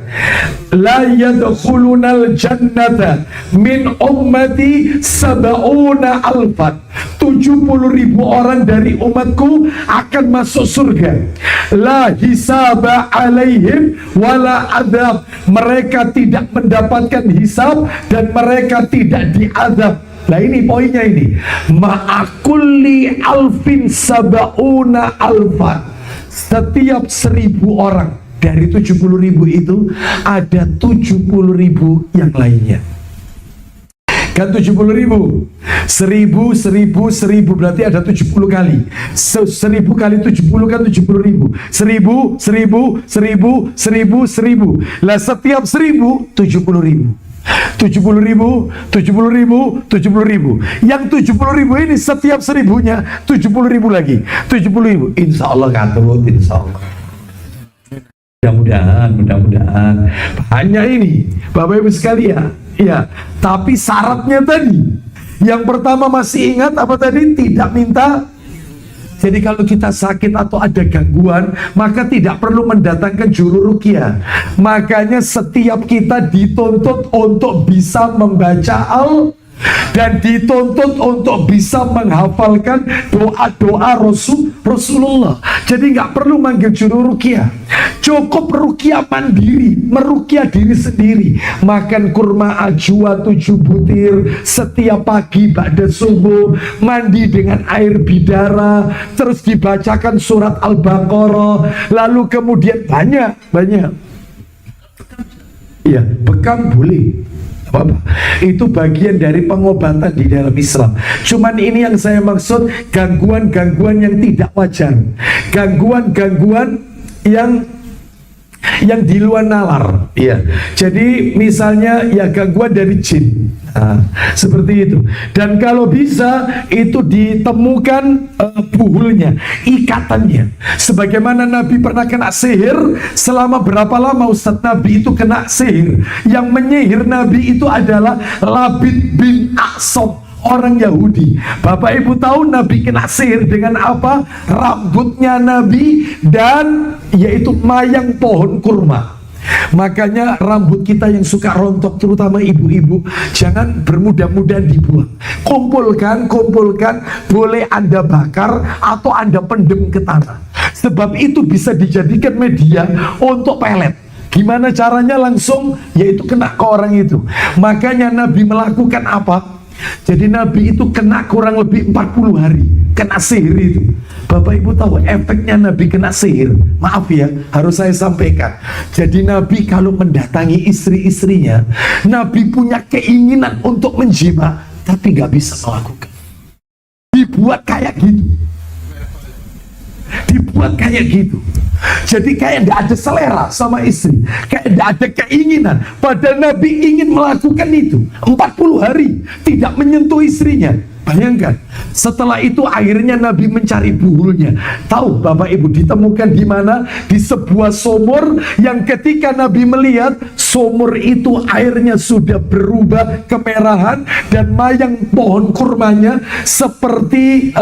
La yadkhulunal jannata min ummati sab'una alfan. 70.000 orang dari umatku akan masuk surga. La hisaba alaihim wala adab. Mereka tidak mendapatkan hisab dan mereka tidak diadab. Nah ini poinnya ini. Ma'akulli alfin sab'una alfan. Setiap 1.000 orang dari 70.000 itu ada 70.000 yang lainnya. Kan 70.000 1000 berarti ada 70 kali 1000 kali 70 kan 70.000 1000 lah setiap 1.000 70.000 yang 70.000 ini setiap 1.000-nya 70.000 lagi 70.000 insya Allah katut insya Allah. Mudah-mudahan hanya ini Bapak Ibu sekalian ya. Tapi syaratnya tadi yang pertama masih ingat apa tadi? Tidak minta. Jadi kalau kita sakit atau ada gangguan maka tidak perlu mendatangkan juru ruqyah. Makanya setiap kita dituntut untuk bisa membaca dan dituntut untuk bisa menghafalkan doa-doa Rasulullah. Jadi nggak perlu manggil juru ruqyah, cukup ruqyah mandiri, meruqyah diri sendiri. Makan kurma ajwa 7 butir setiap pagi ba'da subuh, mandi dengan air bidara, terus dibacakan surat Al-Baqarah, lalu kemudian banyak. Ya, bekam boleh. Itu bagian dari pengobatan di dalam Islam. Cuman ini yang saya maksud, gangguan-gangguan yang tidak wajar, gangguan-gangguan yang di luar nalar ya. Jadi misalnya ya gangguan dari jin seperti itu. Dan kalau bisa itu ditemukan buhulnya, ikatannya. Sebagaimana Nabi pernah kena sihir. Selama berapa lama Ustaz Nabi itu kena sihir? Yang menyihir Nabi itu adalah Labid bin Aqsam, orang Yahudi. Bapak Ibu tahu Nabi kena sihir dengan apa? Rambutnya Nabi dan yaitu mayang pohon kurma. Makanya rambut kita yang suka rontok, terutama ibu-ibu, jangan bermudah-mudahan dibuang. Kumpulkan, boleh Anda bakar atau Anda pendem ke tanah. Sebab itu bisa dijadikan media untuk pelet. Gimana caranya? Langsung yaitu kena ke orang itu. Makanya Nabi melakukan apa? Jadi Nabi itu kena kurang lebih 40 hari kena sihir itu. Bapak Ibu tahu efeknya Nabi kena sihir? Maaf ya, harus saya sampaikan. Jadi Nabi kalau mendatangi istri-istrinya, Nabi punya keinginan untuk menjima, tapi gak bisa melakukan. Dibuat kayak gitu. Jadi kayak tidak ada selera sama istri, kayak tidak ada keinginan. Padahal Nabi ingin melakukan itu 40 hari tidak menyentuh istrinya. Bayangkan. Setelah itu akhirnya Nabi mencari buhulnya. Tahu Bapak Ibu ditemukan di mana? Di sebuah sumur yang ketika Nabi melihat sumur itu airnya sudah berubah kemerahan dan mayang pohon kurmanya seperti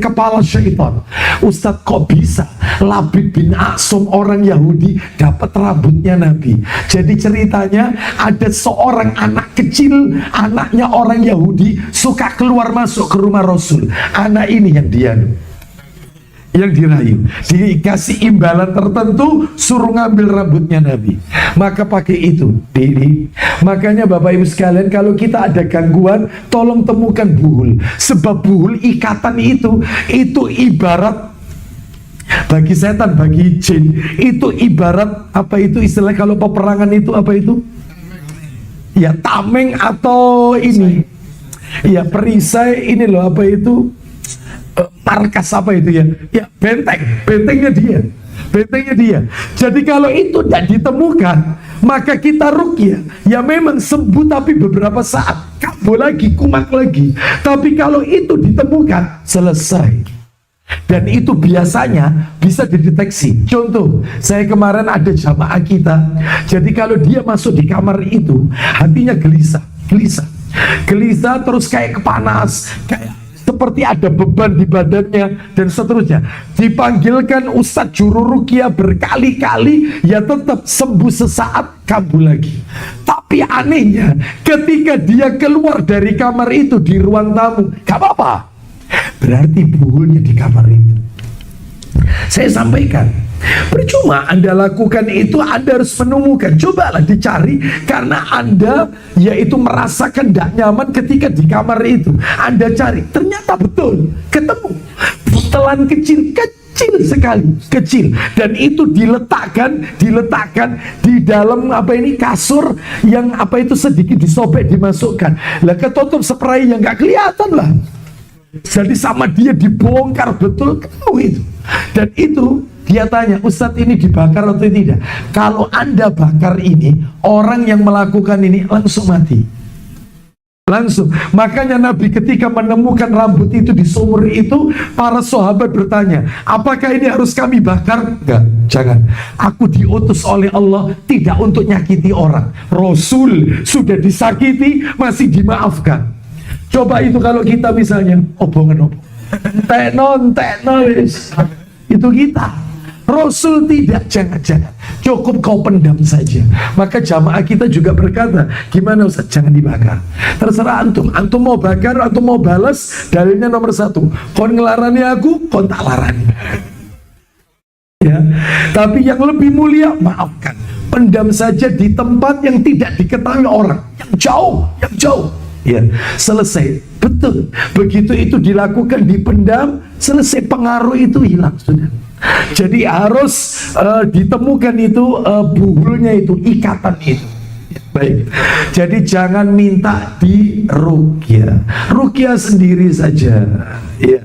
kepala syaitan. Ustadz, kok bisa Labid bin Aqsam orang Yahudi dapat rambutnya Nabi? Jadi ceritanya ada seorang anak kecil, anaknya orang Yahudi, suka keluar masuk ke rumah Rasul. Anak ini yang dia yang dirayu, dikasih imbalan tertentu, suruh ngambil rambutnya Nabi, maka pakai itu. Makanya Bapak Ibu sekalian, kalau kita ada gangguan, tolong temukan buhul, sebab buhul ikatan itu ibarat bagi setan, bagi jin, itu ibarat apa itu istilah kalau peperangan itu apa itu? Ya tameng atau ini, ya perisai ini loh apa itu? Markas apa itu ya? Ya bentengnya dia. Jadi kalau itu tidak ditemukan, maka kita ruqyah. Ya memang sembuh tapi beberapa saat kambuh lagi, kumat lagi. Tapi kalau itu ditemukan, selesai. Dan itu biasanya bisa dideteksi. Contoh, saya kemarin ada jamaah kita. Jadi kalau dia masuk di kamar itu, hatinya gelisah terus kayak kepanas, kayak seperti ada beban di badannya dan seterusnya. Dipanggilkan ustadz juru ruqyah berkali-kali, ya tetap sembuh sesaat, kambuh lagi. Tapi anehnya, ketika dia keluar dari kamar itu di ruang tamu, gak apa-apa, berarti buhulnya di kamar itu. Saya sampaikan, percuma Anda lakukan itu, Anda harus menemukan. Cobalah dicari, karena Anda yaitu merasakan tidak nyaman ketika di kamar itu. Anda cari, ternyata betul ketemu butelan kecil sekali, dan itu diletakkan di dalam kasur yang sedikit disobek, dimasukkan. Lah ketutup spray yang nggak kelihatan lah. Jadi sama dia dibongkar betul ketemu itu. Dan itu dia tanya, Ustadz ini dibakar atau tidak? Kalau Anda bakar ini, orang yang melakukan ini langsung mati. Langsung. Makanya Nabi ketika menemukan rambut itu di sumur itu, para sahabat bertanya, apakah ini harus kami bakar? Enggak, jangan. Aku diutus oleh Allah tidak untuk nyakiti orang. Rasul sudah disakiti, masih dimaafkan. Coba itu kalau kita misalnya obongan itu kita. Rasul tidak, jangan. Cukup kau pendam saja. Maka jamaah kita juga berkata, gimana Ustaz? Jangan dibakar. Terserah antum. Antum mau bakar, antum mau balas, dalilnya nomor 1. Kon ngelarani aku, kon tak larani. Ya. Tapi yang lebih mulia, maafkan. Pendam saja di tempat yang tidak diketahui orang. Yang jauh. Ya, selesai. Betul. Begitu itu dilakukan, dipendam, selesai, pengaruh itu hilang sudah. Jadi harus ditemukan itu buhulnya itu, ikatan itu. Baik. Jadi jangan minta di ruqyah sendiri saja. Ya.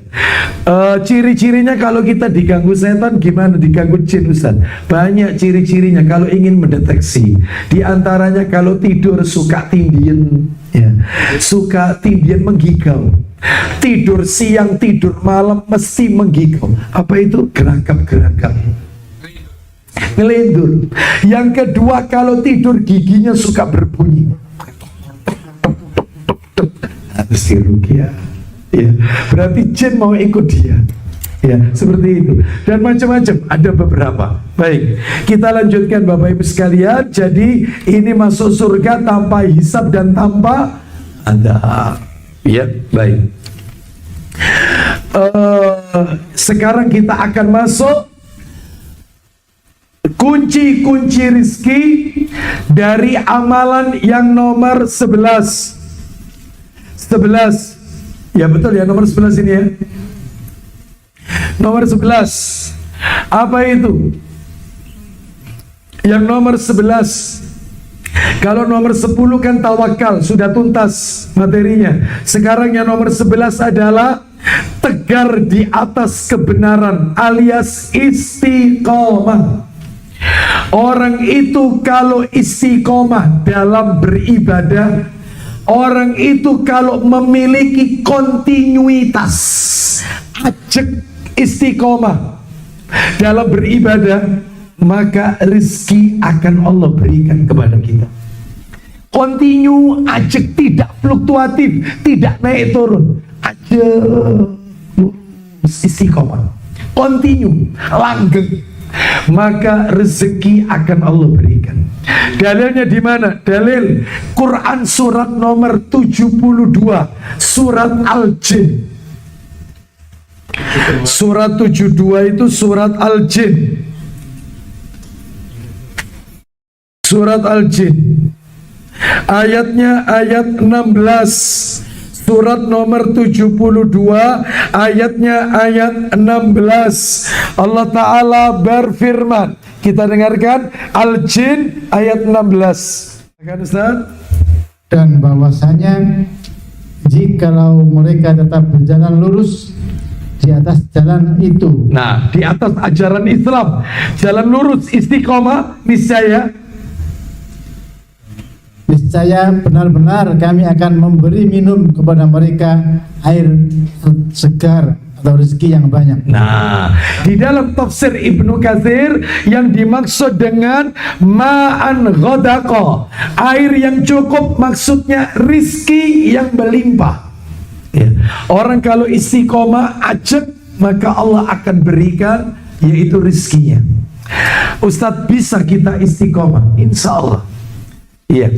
Ciri-cirinya kalau kita diganggu setan gimana? Diganggu jin Ustaz? Banyak ciri-cirinya kalau ingin mendeteksi. Di antaranya kalau tidur suka tindian, ya. Suka tindian, menggigau. Tidur siang, tidur malam mesti menggigau. Apa itu? Geragap. Ngelendur. Yang kedua, kalau tidur giginya suka berbunyi. Harus diruqyah. Ya, berarti jin mau ikut dia. Ya, seperti itu. Dan macam-macam, ada beberapa. Baik, kita lanjutkan Bapak Ibu sekalian. Jadi ini masuk surga tanpa hisab dan tanpa adab. Ya, baik. Sekarang kita akan masuk kunci-kunci rizki dari amalan yang nomor 11. Ya betul ya, nomor 11 ini ya. Nomor 11. Apa itu? Yang nomor 11. Kalau nomor 10 kan tawakal, sudah tuntas materinya. Sekarang yang nomor 11 adalah tegar di atas kebenaran alias istiqomah. Orang itu kalau istiqomah dalam beribadah, orang itu kalau memiliki kontinuitas, ajak istiqomah dalam beribadah, maka rezeki akan Allah berikan kepada kita. Kontinu, ajak, tidak fluktuatif, tidak naik turun, ajak istiqomah, kontinu, langgeng, maka rezeki akan Allah berikan. Dalilnya di mana? Dalil Quran surat nomor 72, surat Al-Jin. Surat 72 itu surat Al-Jin. Surat Al-Jin. Ayatnya ayat 16. Surat nomor 72 ayatnya ayat 16. Allah Ta'ala berfirman. Kita dengarkan Al-Jin ayat 16. Kan Ustaz? Dan bahwasanya jikalau mereka tetap berjalan lurus di atas jalan itu. Nah, di atas ajaran Islam, jalan lurus istiqomah, niscaya benar-benar kami akan memberi minum kepada mereka air segar atau rezeki yang banyak. Nah, di dalam tafsir Ibnu Katsir yang dimaksud dengan ma'an ghadaqa, air yang cukup, maksudnya rizki yang berlimpah. Ya. Orang kalau istiqomah ajak, maka Allah akan berikan yaitu rizkinya. Ustadz, bisa kita istiqomah? Insya Allah. Iya.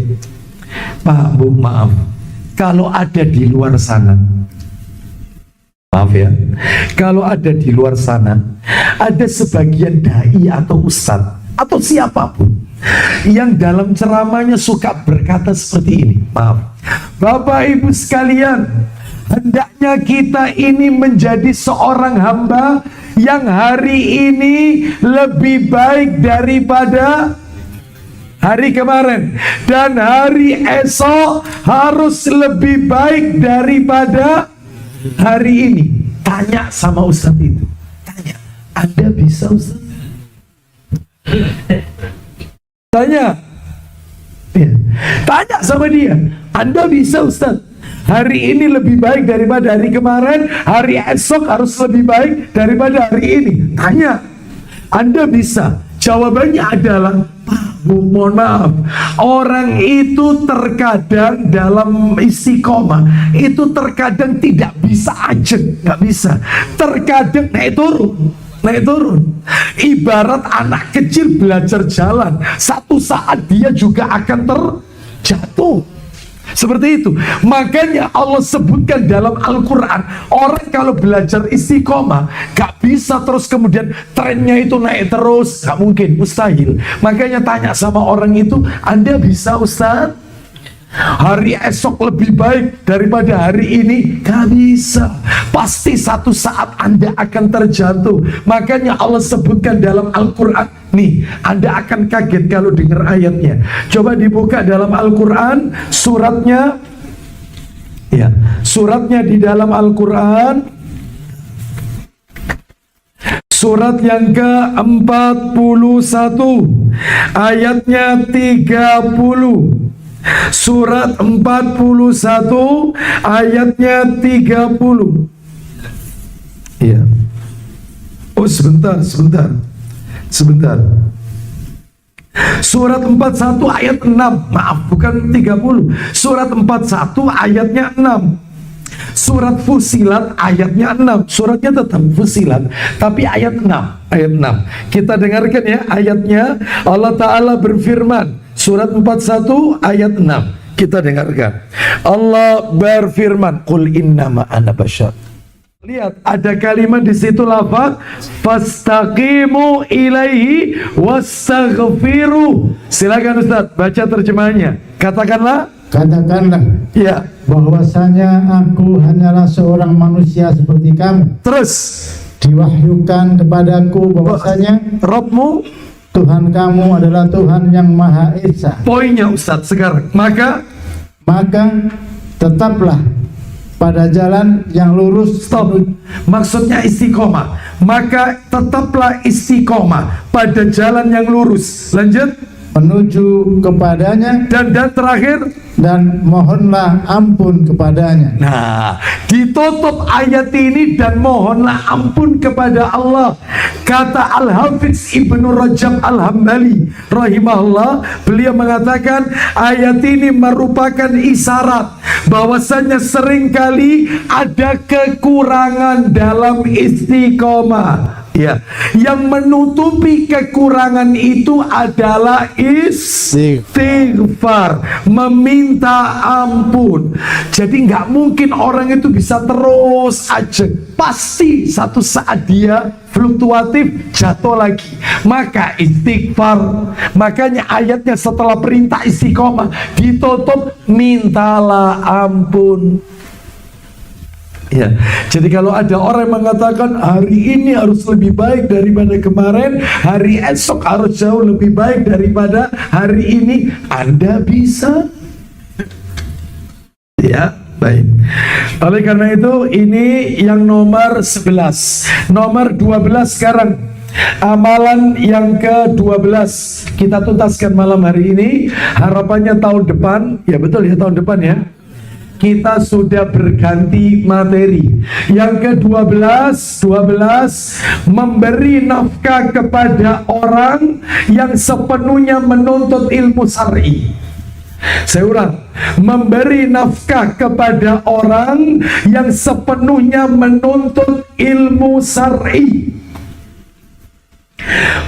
Pak, Bu, maaf. Kalau ada di luar sana, maaf ya, kalau ada di luar sana, ada sebagian dai atau ustadz atau siapapun yang dalam ceramahnya suka berkata seperti ini, maaf, Bapak Ibu sekalian, hendaknya kita ini menjadi seorang hamba yang hari ini lebih baik daripada hari kemarin, dan hari esok harus lebih baik daripada hari ini. Tanya sama Ustadz itu, tanya, Anda bisa Ustadz? Tanya ya. Tanya sama dia, Anda bisa Ustadz? Hari ini lebih baik daripada hari kemarin, hari esok harus lebih baik daripada hari ini. Tanya, Anda bisa? Jawabannya adalah, Pak, Bu, mohon maaf, orang itu terkadang dalam istiqomah itu terkadang tidak bisa aja, nggak bisa. Terkadang naik turun. Ibarat anak kecil belajar jalan, satu saat dia juga akan terjatuh. Seperti itu. Makanya Allah sebutkan dalam Al-Quran, orang kalau belajar istiqomah gak bisa terus kemudian trennya itu naik terus, gak mungkin, mustahil. Makanya tanya sama orang itu, Anda bisa Ustaz? Hari esok lebih baik daripada hari ini? Gak bisa. Pasti satu saat Anda akan terjatuh. Makanya Allah sebutkan dalam Al-Quran, nih, Anda akan kaget kalau dengar ayatnya. Coba dibuka dalam Al-Quran, suratnya, ya, suratnya di dalam Al-Quran, surat yang ke-41, ayatnya 30. Surat 41 ayatnya 30. Iya. Oh, sebentar. Surat 41 ayat 6. Maaf, bukan 30. Surat 41 ayatnya 6. Surat Fusilat ayatnya 6. Suratnya tetap Fusilat, tapi ayat 6. Ayat 6. Kita dengarkan ya ayatnya. Allah Ta'ala berfirman, surat 41 ayat 6. Kita dengarkan. Allah berfirman, Qul innama ana basyar. Lihat, ada kalimat di situ, lafaz fastaqimu ilaihi wastaghfiru. Silakan Ustaz, baca terjemahannya. Katakanlah ya, bahwasanya aku hanyalah seorang manusia seperti kamu. Terus diwahyukan kepadaku bahwasanya Rabbmu, Tuhan kamu adalah Tuhan yang Maha Esa. Poinnya Ustaz sekarang, maka tetaplah pada jalan yang lurus. Stop. Maksudnya istiqomah. Maka tetaplah istiqomah pada jalan yang lurus. Lanjut. Menuju kepadanya, dan terakhir, dan mohonlah ampun kepadanya. Nah, ditutup ayat ini, dan mohonlah ampun kepada Allah. Kata Al-Hafiz Ibnu Rajab Al-Hambali rahimahullah, beliau mengatakan ayat ini merupakan isyarat bahwasanya seringkali ada kekurangan dalam istiqomah. Ya, yang menutupi kekurangan itu adalah istighfar, meminta ampun. Jadi nggak mungkin orang itu bisa terus aja, pasti satu saat dia fluktuatif, jatuh lagi. Maka istighfar, makanya ayatnya setelah perintah istiqomah ditutup mintalah ampun. Ya, jadi kalau ada orang yang mengatakan hari ini harus lebih baik daripada kemarin, hari esok harus jauh lebih baik daripada hari ini, Anda bisa. Ya, baik. Oleh karena itu ini yang nomor 11. Nomor 12 sekarang. Amalan yang ke-12 kita tuntaskan malam hari ini. Harapannya tahun depan, ya betul ya, tahun depan ya, kita sudah berganti materi. Yang ke-12, memberi nafkah kepada orang yang sepenuhnya menuntut ilmu syar'i. Saya ulang, memberi nafkah kepada orang yang sepenuhnya menuntut ilmu syar'i.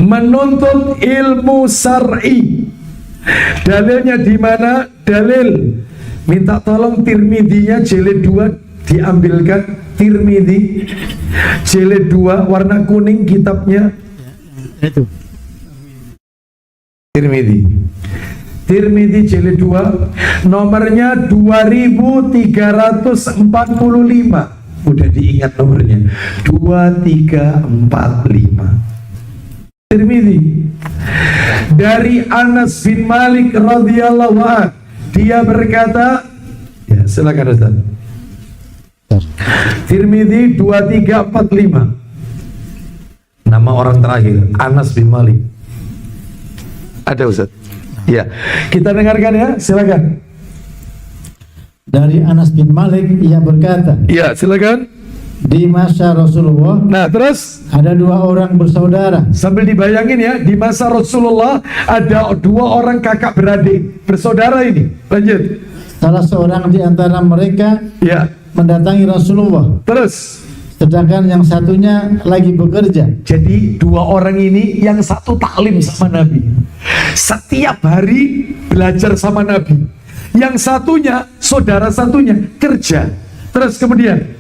Menuntut ilmu syar'i. Dalilnya di mana? Dalil, minta tolong Tirmidhinya jilid 2 diambilkan. Tirmidhi jilid 2 warna kuning kitabnya. Itu Tirmidhi jilid 2 nomornya 2345. Udah diingat nomornya 2345. Tirmidhi dari Anas bin Malik radhiyallahu anhu, dia berkata, ya silakan Ustaz. Tirmidhi 2345. Nama orang terakhir Anas bin Malik. Ada Ustaz? Ya, kita dengarkan ya, silakan. Dari Anas bin Malik, ia berkata, ya silakan. Di masa Rasulullah, nah terus ada dua orang bersaudara. Sambil dibayangin ya, di masa Rasulullah ada dua orang kakak beradik bersaudara ini. Lanjut. Salah seorang di antara mereka ya mendatangi Rasulullah. Terus sedangkan yang satunya lagi bekerja. Jadi dua orang ini, yang satu taklim sama Nabi, setiap hari belajar sama Nabi. Yang satunya, saudara satunya kerja. Terus kemudian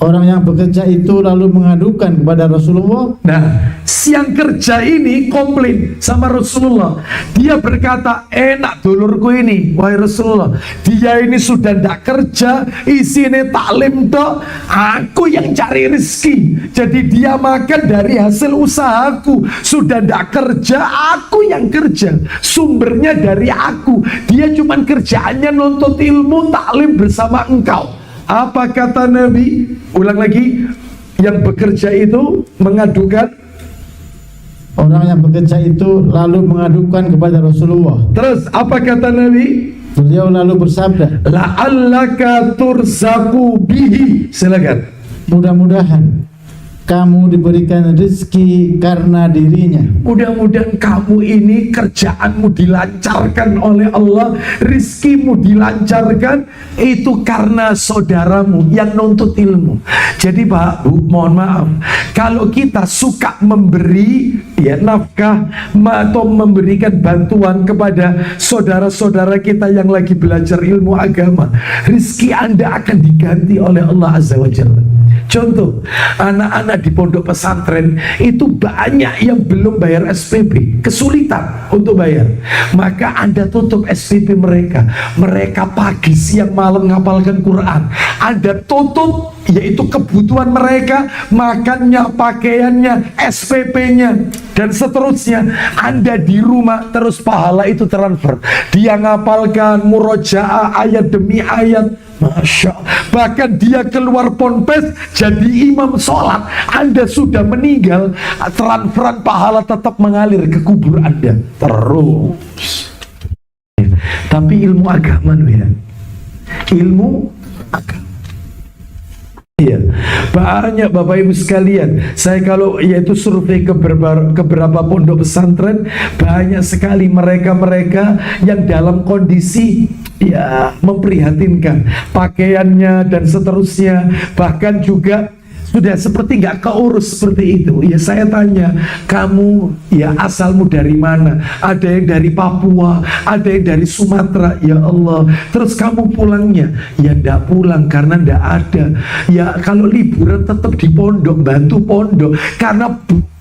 orang yang bekerja itu lalu mengadukan kepada Rasulullah. Nah, siang kerja ini komplain sama Rasulullah. Dia berkata, enak dulurku ini, wahai Rasulullah, dia ini sudah tidak kerja, isinya taklim toh, aku yang cari rezeki. Jadi dia makan dari hasil usahaku. Sudah tidak kerja, aku yang kerja, sumbernya dari aku. Dia cuma kerjaannya nuntut ilmu, taklim bersama engkau. Apa kata Nabi? Ulang lagi, yang bekerja itu mengadukan. Orang yang bekerja itu lalu mengadukan kepada Rasulullah. Terus apa kata Nabi? Beliau lalu bersabda, la'allaka turzaku bihi. Silakan. Mudah-mudahan kamu diberikan rezeki karena dirinya. Mudah-mudahan kamu ini kerjaanmu dilancarkan oleh Allah, rizkimu dilancarkan, itu karena saudaramu yang nuntut ilmu. Jadi Pak, Bu, mohon maaf, kalau kita suka memberi ya nafkah atau memberikan bantuan kepada saudara-saudara kita yang lagi belajar ilmu agama, rizki Anda akan diganti oleh Allah Azza wa Jalla. Contoh, anak-anak di pondok pesantren itu banyak yang belum bayar SPP, kesulitan untuk bayar. Maka Anda tutup SPP mereka. Mereka pagi, siang, malam ngapalkan Quran. Anda tutup, yaitu kebutuhan mereka, makannya, pakaiannya, SPP-nya, dan seterusnya. Anda di rumah terus pahala itu transfer. Dia ngapalkan murojaah ayat demi ayat. Masya Allah. Bahkan dia keluar ponpes jadi imam sholat. Anda sudah meninggal, transferan pahala tetap mengalir ke kubur Anda terus. Tapi ilmu agama ya, ilmu agama. Iya, banyak Bapak Ibu sekalian. Saya kalau yaitu survei ke beberapa pondok pesantren, banyak sekali mereka-mereka yang dalam kondisi ya memprihatinkan, pakaiannya dan seterusnya. Bahkan juga sudah seperti nggak keurus seperti itu. Ya saya tanya, kamu ya asalmu dari mana? Ada yang dari Papua, ada yang dari Sumatera. Ya Allah, terus kamu pulangnya? Ya ndak pulang karena ndak ada. Ya kalau liburan tetap di pondok, bantu pondok, karena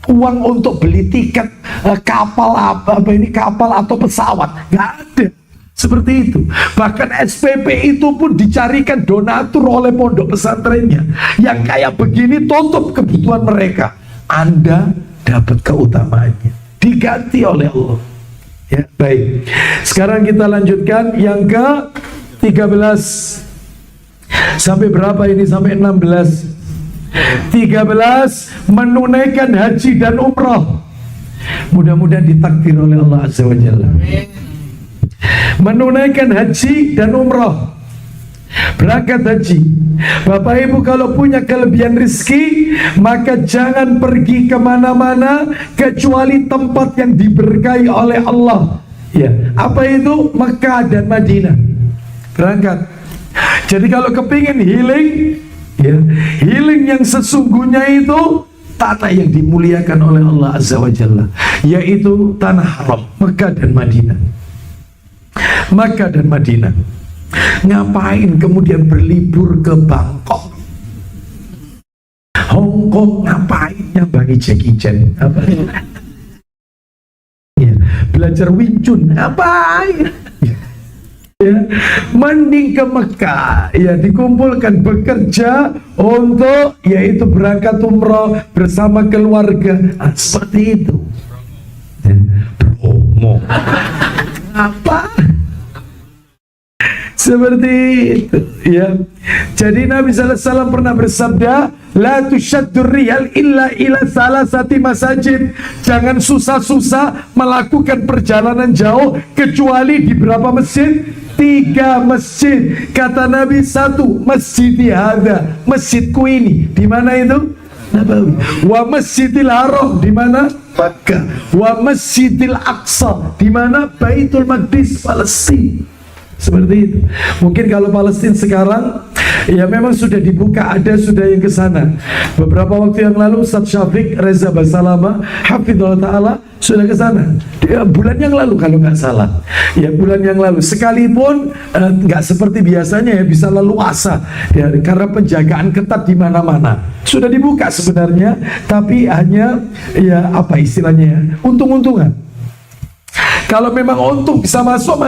uang untuk beli tiket kapal kapal atau pesawat nggak ada. Seperti itu. Bahkan SPP itu pun dicarikan donatur oleh pondok pesantrennya. Yang kayak begini tutup kebutuhan mereka. Anda dapat keutamaannya. Diganti oleh Allah. Ya, baik. Sekarang kita lanjutkan yang ke 13. Sampai berapa ini? Sampai 16. 13. Menunaikan haji dan umrah. Mudah-mudahan ditakdir oleh Allah Azza wa Jalla. Menunaikan haji dan umrah, berangkat haji. Bapak Ibu kalau punya kelebihan rezeki, maka jangan pergi kemana-mana kecuali tempat yang diberkahi oleh Allah. Ya, apa itu? Mekah dan Madinah. Berangkat. Jadi kalau kepingin healing, ya, healing yang sesungguhnya itu tanah yang dimuliakan oleh Allah Azza wa Jalla, yaitu tanah haram, Mekah dan Madinah. Makkah dan Madinah. Ngapain kemudian berlibur ke Bangkok, Hong Kong? Ngapain nyambangi Jackie Chan? Apa? Ya, belajar Wing Chun. Ngapain? Ya, mending ke Mekah, ya, dikumpulkan bekerja untuk yaitu berangkat umroh bersama keluarga. Seperti itu. Ya, promo. Apa? Seperti itu, ya. Jadi Nabi sallallahu alaihi wasallam pernah bersabda, la tushaddur rihal illa ila salasati masajid. Jangan susah-susah melakukan perjalanan jauh kecuali di berapa masjid? 3 masjid. Kata Nabi, 1 masjid hadza, masjidku ini. Di mana itu? Nabawi. Wa Masjidil Haram, di mana? Makkah. Wa Masjidil Aqsa, di mana? Baitul Maqdis, Palestina. Seperti itu. Mungkin kalau Palestina sekarang ya memang sudah dibuka, sudah yang ke sana. Beberapa waktu yang lalu Ustaz Syafiq Reza Basalama hafizallahu taala sudah ke sana. Bulan yang lalu kalau nggak salah. Ya bulan yang lalu. Sekalipun nggak seperti biasanya ya, bisa leluasa ya, karena penjagaan ketat di mana-mana. Sudah dibuka sebenarnya, tapi hanya ya apa istilahnya ya, untung-untungan. Kalau memang untung bisa masuk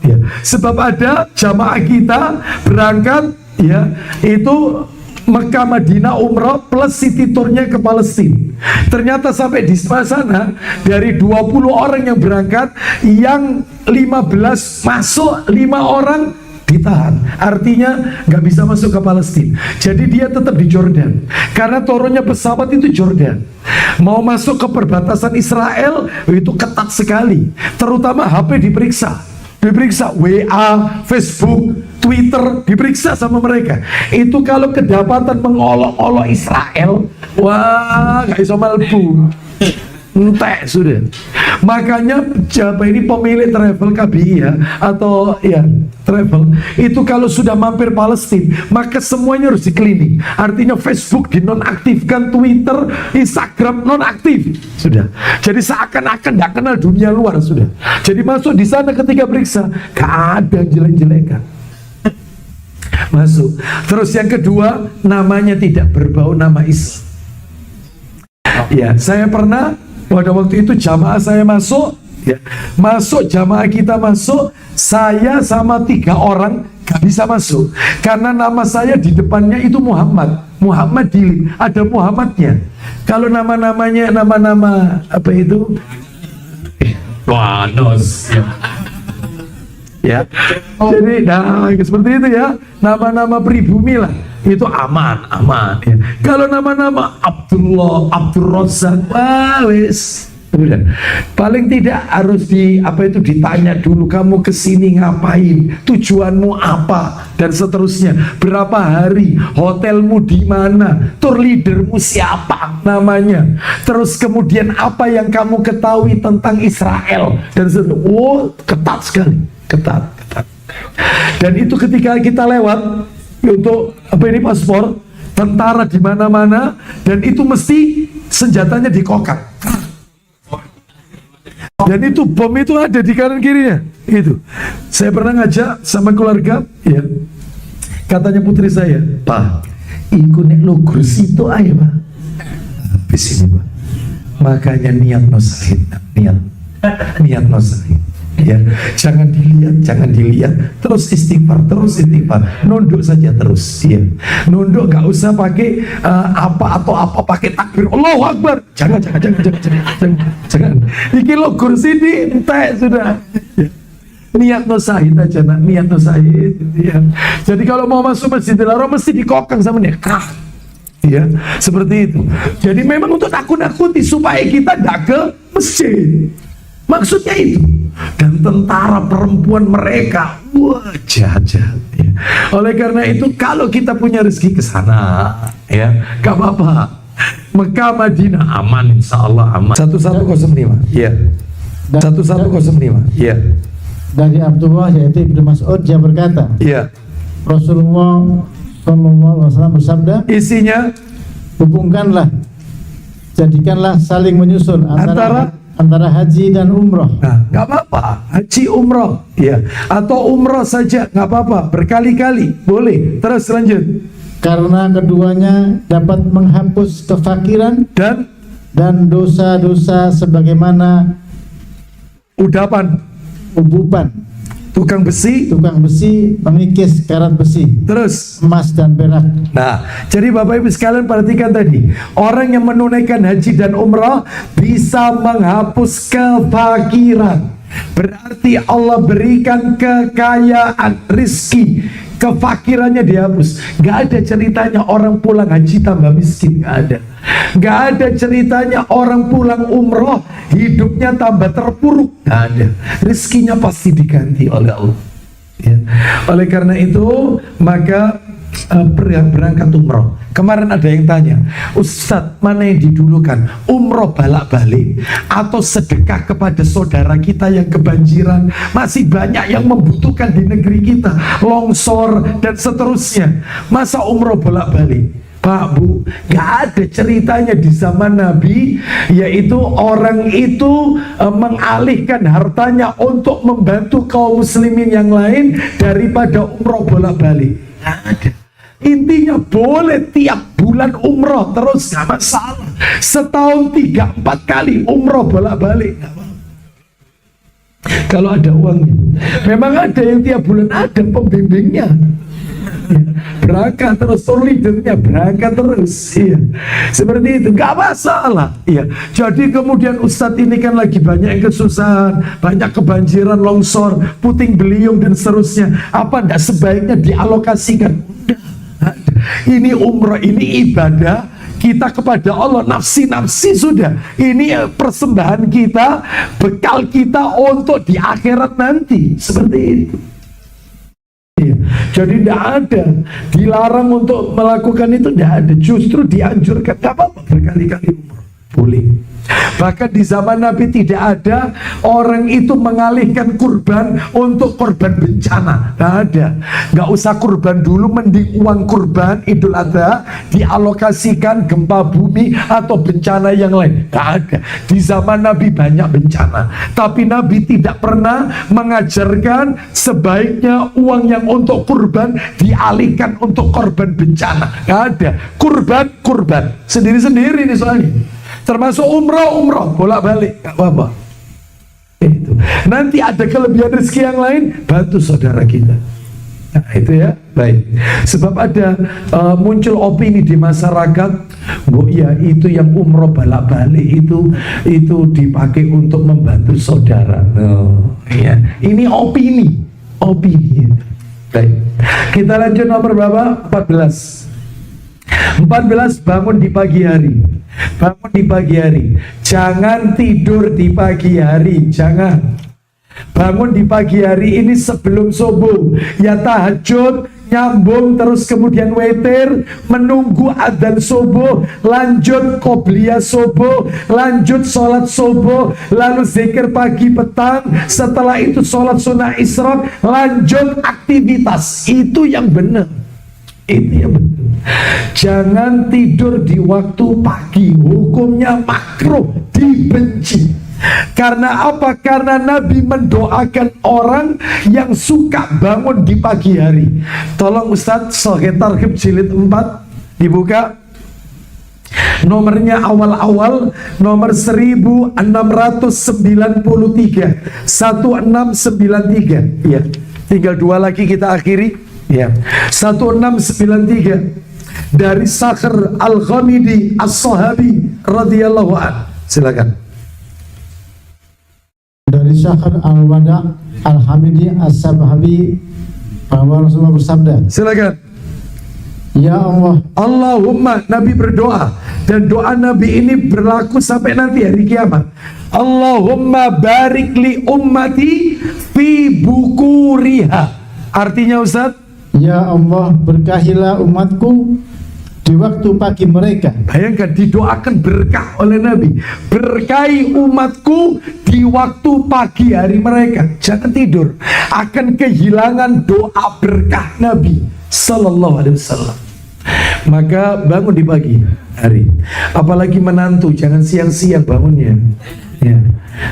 ya. Sebab ada jamaah kita berangkat ya, itu Mekah Madinah umrah plus city tournya ke Palestina. Ternyata sampai di sana dari 20 orang yang berangkat, yang 15 masuk, 5 orang ditahan. Artinya nggak bisa masuk ke Palestina. Jadi dia tetap di Jordan. Karena turunnya pesawat itu Jordan. Mau masuk ke perbatasan Israel itu ketat sekali. Terutama HP diperiksa. WA, Facebook, Twitter diperiksa sama mereka. Itu kalau kedapatan mengolok-olok Israel, wah nggak bisa malbu. Entek sudah. Makanya siapa ini pemilik travel KBI ya, atau ya travel itu kalau sudah mampir Palestina maka semuanya harus di cleaning. Artinya Facebook dinonaktifkan, Twitter, Instagram nonaktif sudah. Jadi seakan-akan tidak kenal dunia luar sudah. Jadi masuk di sana ketika periksa gak ada jelek-jelekan. Masuk. Terus yang kedua, namanya tidak berbau nama Islam. Ya, saya pernah pada waktu itu jamaah saya masuk, ya, jamaah kita masuk, saya sama 3 orang gak bisa masuk karena nama saya di depannya itu Muhammad Dili, ada Muhammadnya. Kalau nama-namanya nama-nama apa itu? Wanos. Ya. Jadi seperti itu ya, nama-nama pribumi lah. Itu aman ya. Kalau nama-nama Abdullah, Abdul Razak, wis. Paling tidak harus ditanya dulu, kamu kesini ngapain, tujuanmu apa, dan seterusnya. Berapa hari, hotelmu di mana, tour leadermu siapa namanya, terus kemudian apa yang kamu ketahui tentang Israel, dan seterusnya. Oh, ketat sekali, ketat. Dan itu ketika kita lewat untuk paspor, tentara di mana-mana, dan itu mesti senjatanya dikokang. Dan itu bom itu ada di kanan kirinya. Itu. Saya pernah ngajak sama keluarga, ya. Katanya putri saya, "Pak, ikut nek lo kursi itu aja, Pak." Habis ini, Pak. Makanya niat nosahid, niat nosahid. Ya, jangan dilihat, terus istighfar, nunduk saja terus, ya. Nunduk, gak usah pakai apa pakai takbir Allahu Akbar, jangan. Iki lo kursi di entek sudah. Ya. Niat nosahid aja, nak, niat nosahid, ya. Jadi kalau mau masuk Masjidil Haram mesti dikokang sama dia, ya, seperti itu. Jadi memang untuk nakut-nakuti supaya kita tidak ke masjid. Maksudnya itu. Dan tentara perempuan mereka, wah, jahat. Ya. Oleh karena itu, kalau kita punya rezeki ke sana, ya, gak apa-apa. Mekah, Madinah aman, insya Allah aman. 1105, ya. 1105, ya. Dari Abdullah yaitu Ibnu Mas'ud, dia berkata, ya, Rasulullah SAW bersabda, isinya, hubungkanlah, jadikanlah saling menyusul antara haji dan umroh. Nah, nggak apa-apa, haji umroh, ya, atau umroh saja, nggak apa-apa, berkali-kali, boleh. Terus lanjut. Karena keduanya dapat menghapus kefakiran dan dosa-dosa sebagaimana ubupan tukang besi mengikis karat besi, terus emas dan perak. Nah, jadi Bapak Ibu sekalian perhatikan tadi, orang yang menunaikan haji dan umrah bisa menghapus kefakiran. Berarti Allah berikan kekayaan, rizki, kefakirannya dihapus. Gak ada ceritanya orang pulang haji tambah miskin, gak ada. Gak ada ceritanya orang pulang umroh hidupnya tambah terpuruk, gak ada. Rizkinya pasti diganti oleh Allah, ya. Oleh karena itu, maka berangkat umroh. Kemarin ada yang tanya, Ustadz, mana yang didulukan, umroh balak-balik atau sedekah kepada saudara kita yang kebanjiran? Masih banyak yang membutuhkan di negeri kita, longsor dan seterusnya. Masa umroh bolak-balik? Pak, Bu, gak ada ceritanya di zaman Nabi, yaitu orang itu mengalihkan hartanya untuk membantu kaum muslimin yang lain daripada umroh bolak-balik. Gak ada. Intinya boleh tiap bulan umroh terus, gak masalah. Setahun 3-4 kali umroh bolak-balik, gak apa-apa. Kalau ada uangnya. Memang ada yang tiap bulan ada pembimbingnya, ya, berangkat terus, leadernya berangkat terus, ya. Seperti itu, gak masalah, ya. Jadi kemudian Ustadz ini kan lagi banyak yang kesusahan, banyak kebanjiran, longsor, puting beliung dan seterusnya. Apa ndak sebaiknya dialokasikan? Ini umrah, ini ibadah kita kepada Allah, nafsi sudah. Ini persembahan kita, bekal kita untuk di akhirat nanti. Seperti itu. Ya. Jadi tidak ada dilarang untuk melakukan itu, tidak ada. Justru dianjurkan, gak apa-apa berkali-kali umrah, boleh. Bahkan di zaman Nabi tidak ada orang itu mengalihkan kurban untuk korban bencana. Nggak ada. Nggak usah kurban dulu, mending uang kurban Idul Adha dialokasikan gempa bumi atau bencana yang lain. Nggak ada. Di zaman Nabi banyak bencana, tapi Nabi tidak pernah mengajarkan sebaiknya uang yang untuk kurban dialihkan untuk korban bencana. Nggak ada. Kurban sendiri-sendiri nih soalnya. Termasuk umroh bolak-balik, gak apa-apa. Itu. Nanti ada kelebihan rezeki yang lain, bantu saudara kita. Nah, itu ya, baik. Sebab ada muncul opini di masyarakat, bu, ya itu yang umroh bolak-balik itu dipakai untuk membantu saudara. Oh, ya. Ini opini. Baik. Kita lanjut nomor berapa? 14, bangun di pagi hari. Bangun di pagi hari. Jangan tidur di pagi hari. Jangan. Bangun di pagi hari ini sebelum subuh. Ya tahajud, nyambung terus kemudian witir, menunggu adzan subuh, lanjut qobliyah subuh, lanjut sholat subuh, lalu zikir pagi petang, setelah itu sholat sunnah isyraq, lanjut aktivitas. Itu yang benar. Itu yang benar. Jangan tidur di waktu pagi. Hukumnya makruh, dibenci. Karena apa? Karena Nabi mendoakan orang yang suka bangun di pagi hari. Tolong Ustadz, Sahih Targhib jilid 4 dibuka. Nomornya awal-awal, nomor 1693, 1693. Ya, tinggal 2 lagi kita akhiri. Ya, 1693 dari Sakhr Al-Ghamidi As-Sahabi radhiyallahu anhu. Silakan. Dari Sakhr Al-Wada Al-Hamidi As-Sahabi bahwa Rasulullah bersabda, silakan. Ya Allah, Allahumma, Nabi berdoa, dan doa Nabi ini berlaku sampai nanti hari kiamat. Allahumma barik li ummati fi bukuriha. Artinya Ustaz, ya Allah, berkahilah umatku di waktu pagi mereka. Bayangkan, didoakan berkah oleh Nabi. Berkahi umatku di waktu pagi hari mereka. Jangan tidur, akan kehilangan doa berkah Nabi Sallallahu Alaihi Wasallam. Maka bangun di pagi hari. Apalagi menantu, jangan siang-siang bangunnya. Ya,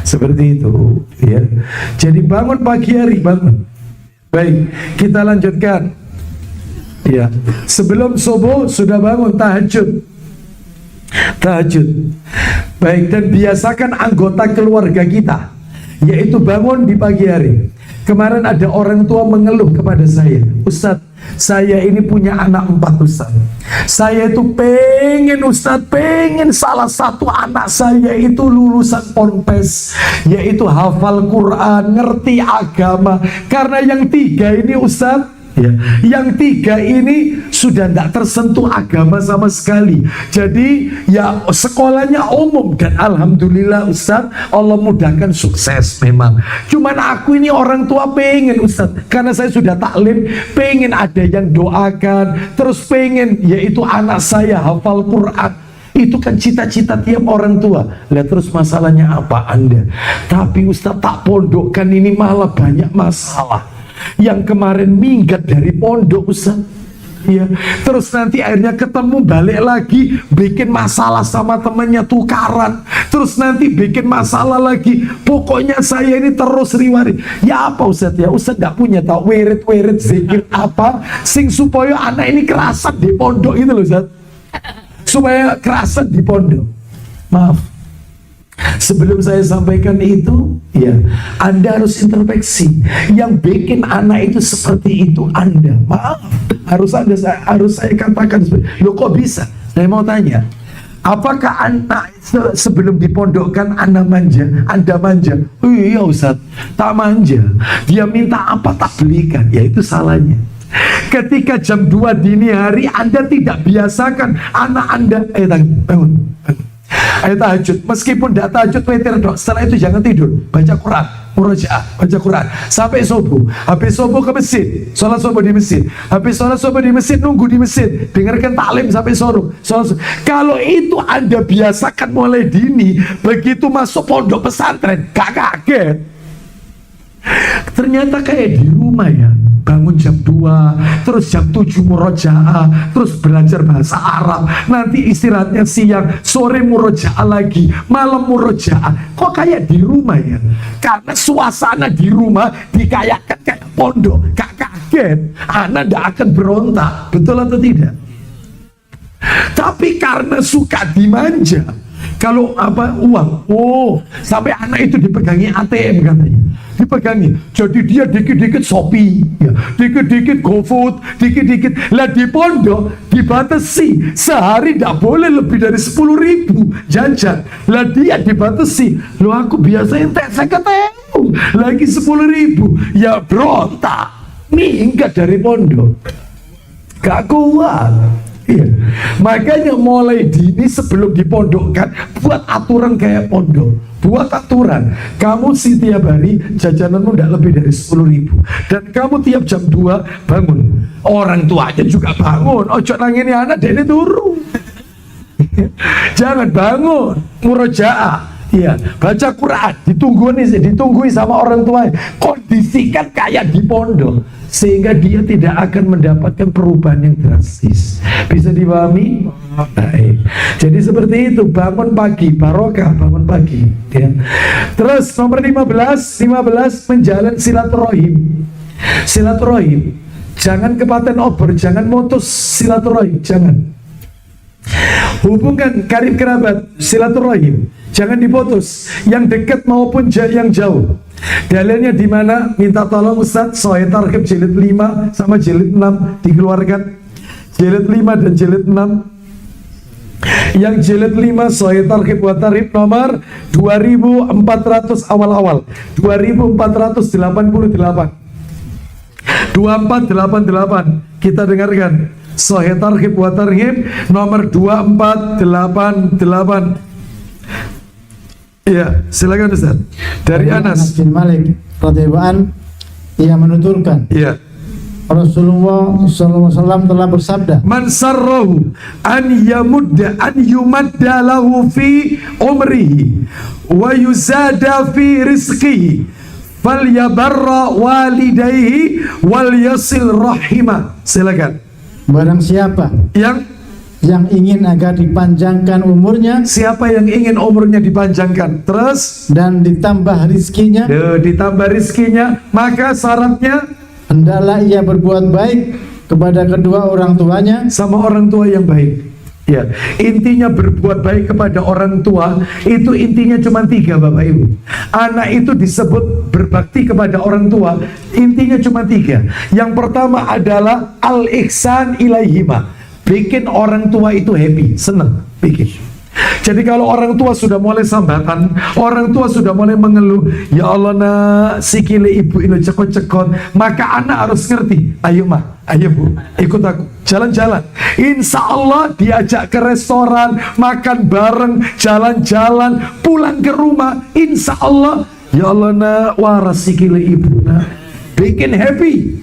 seperti itu. Ya, jadi bangun pagi hari, bangun. Baik, kita lanjutkan. Ya, sebelum subuh sudah bangun tahajud. Tahajud. Baik, dan biasakan anggota keluarga kita, yaitu bangun di pagi hari. Kemarin ada orang tua mengeluh kepada saya, Ustadz, saya ini punya anak 4 Ustadz. Saya itu pengen Ustadz, pengen salah satu anak saya itu lulusan ponpes, yaitu hafal Quran, ngerti agama. Karena yang 3 ini Ustadz, ya, yang 3 ini sudah tidak tersentuh agama sama sekali. Jadi ya sekolahnya umum, dan alhamdulillah Ustadz, Allah mudahkan sukses memang. Cuman aku ini orang tua pengen Ustadz, karena saya sudah taklim, pengen ada yang doakan, terus pengen yaitu anak saya hafal Quran. Itu kan cita-cita tiap orang tua. Lihat terus masalahnya apa Anda? Tapi Ustadz, tak pondokkan ini malah banyak masalah. Yang kemarin minggat dari pondok Ustaz, ya, terus nanti akhirnya ketemu, balik lagi bikin masalah sama temannya, tukaran, terus nanti bikin masalah lagi. Pokoknya saya ini terus riwari. Ya apa Ustaz, ya Ustaz gak punya tau wirid-wirid zikir apa sing supaya anak ini kerasan di pondok itu loh Ustaz, supaya kerasan di pondok. Maaf, sebelum saya sampaikan itu, ya, Anda harus introspeksi. Yang bikin anak itu seperti itu Anda. Maaf, harus saya katakan, loh kok bisa? Saya mau tanya, apakah anak sebelum dipondokkan Anda manja? Oh iya Ustaz, tak manja. Dia minta apa tak belikan. Ya itu salahnya. Ketika jam 2 dini hari Anda tidak biasakan anak Anda, bangun. Ayo tahajud, meskipun tidak tahajud witir dok. Setelah itu jangan tidur, baca Quran, murojaah, baca Quran sampai subuh. Habis subuh ke masjid, sholat subuh di masjid. Habis sholat subuh di masjid, nunggu di masjid, dengarkan taklim sampai subuh. Kalau itu Anda biasakan mulai dini, begitu masuk pondok pesantren, gak kaget. Ternyata kayak di rumah ya, bangun jam 2, terus jam 7 murojaah, terus belajar bahasa Arab, nanti istirahatnya siang, sore murojaah lagi, malam murojaah. Kok kayak di rumah ya? Karena suasana di rumah dikayakan kayak pondok. Gak kaget, anak tidak akan berontak. Betul atau tidak? Tapi karena suka dimanja, kalau apa uang, sampai anak itu dipegangi ATM katanya, dipegangi. Jadi dia dikit-dikit Shopee, ya, dikit-dikit GoFood, dikit-dikit. Lah di pondok dibatasi sehari tidak boleh lebih dari 10.000 jajan. Lah dia dibatasi. Lo aku biasanya saya ketemu lagi 10.000, ya berontak, minggat dari pondok, gak kuat. Iya. Makanya mulai dini sebelum dipondokkan, buat aturan kayak pondok. Buat aturan, kamu setiap hari jajananmu tidak lebih dari 10.000, dan kamu tiap jam 2 bangun. Orang tuanya juga bangun. Ojo nangini anak dene turu. Jangan bangun murojaah. Iya, baca Quran, ditungguin sama orang tua, kondisikan kayak di pondok, sehingga dia tidak akan mendapatkan perubahan yang drastis. Bisa dipahami? Baik. Jadi seperti itu, bangun pagi, barokah bangun pagi. Ya. Terus nomor 15 menjalin silaturahim. Silaturahim, jangan kepaten obor, jangan mutus silaturahim, jangan. Hubungkan karib kerabat, silaturahim, jangan diputus, yang dekat maupun yang jauh. Dalilnya di mana? Minta tolong Ustaz, Sahih Targhib jilid 5 sama jilid 6 dikeluarkan. Jilid 5 dan jilid 6. Yang jilid 5 Sahih Targhib wa Tarhib nomor 2400 awal-awal, 2488. 2488, kita dengarkan Sahih Targhib wa Tarhib nomor 2488. Iya, silakan Ustaz. Dari Anas bin Malik radhiyallahu an, ia menuturkan, iya, Rasulullah SAW telah bersabda, man sarrahu an yumadda lahu fi umrihi wa yuzada fi rizqihi falyabarra walidayhi wal yasil rahimah. Silakan. barang siapa yang ingin agar dipanjangkan umurnya, siapa yang ingin umurnya dipanjangkan, terus dan ditambah rizkinya, maka syaratnya hendaklah ia berbuat baik kepada kedua orang tuanya, sama orang tua yang baik. Ya, intinya berbuat baik kepada orang tua itu intinya cuma 3, Bapak Ibu. Anak itu disebut berbakti kepada orang tua, intinya cuma 3. Yang pertama adalah al-ihsan ilaihima, bikin orang tua itu happy, senang, bikin. Jadi kalau orang tua sudah mulai sambatan, orang tua sudah mulai mengeluh, ya Allah nak, sikile ibu ini cekot-cekot, maka anak harus ngerti, ayo mah, ayo bu, ikut aku, jalan-jalan. Insya Allah diajak ke restoran, makan bareng, jalan-jalan, pulang ke rumah, insya Allah, ya Allah nak, waras sikile ibu nak, bikin happy.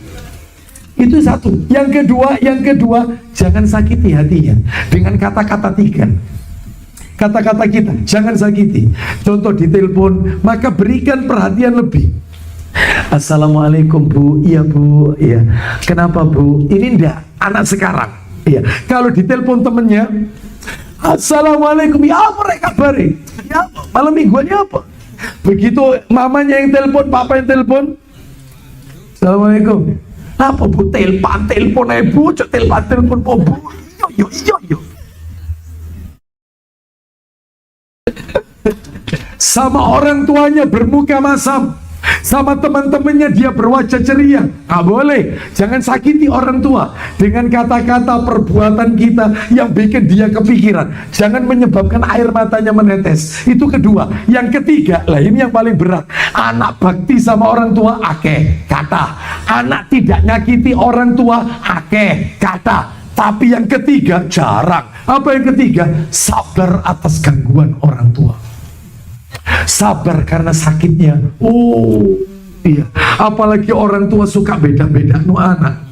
Itu satu. Yang kedua, jangan sakiti hatinya dengan kata-kata 3. Kata-kata kita, jangan sakiti. Contoh di telepon, maka berikan perhatian lebih. Assalamualaikum bu, iya bu, iya. Kenapa bu? Ini ndak anak sekarang. Iya. Kalau di telepon temennya, Assalamualaikum, ya apa mereka bari? Ya apa? Malam mingguannya apa? Begitu mamanya yang telepon, papa yang telepon, Assalamualaikum. Apa bu? Telepon ibu, telepon bu. Yo. Sama orang tuanya bermuka masam, sama teman-temannya dia berwajah ceria. Nggak boleh, jangan sakiti orang tua dengan kata-kata perbuatan kita yang bikin dia kepikiran. Jangan menyebabkan air matanya menetes. Itu kedua. Yang ketiga, lah ini yang paling berat. Anak bakti sama orang tua, akeh kata. Anak tidak nyakiti orang tua, akeh kata. Tapi yang ketiga jarang. Apa yang ketiga? Sabar atas gangguan orang tua. Sabar karena sakitnya. Oh iya. Apalagi orang tua suka beda-beda anak.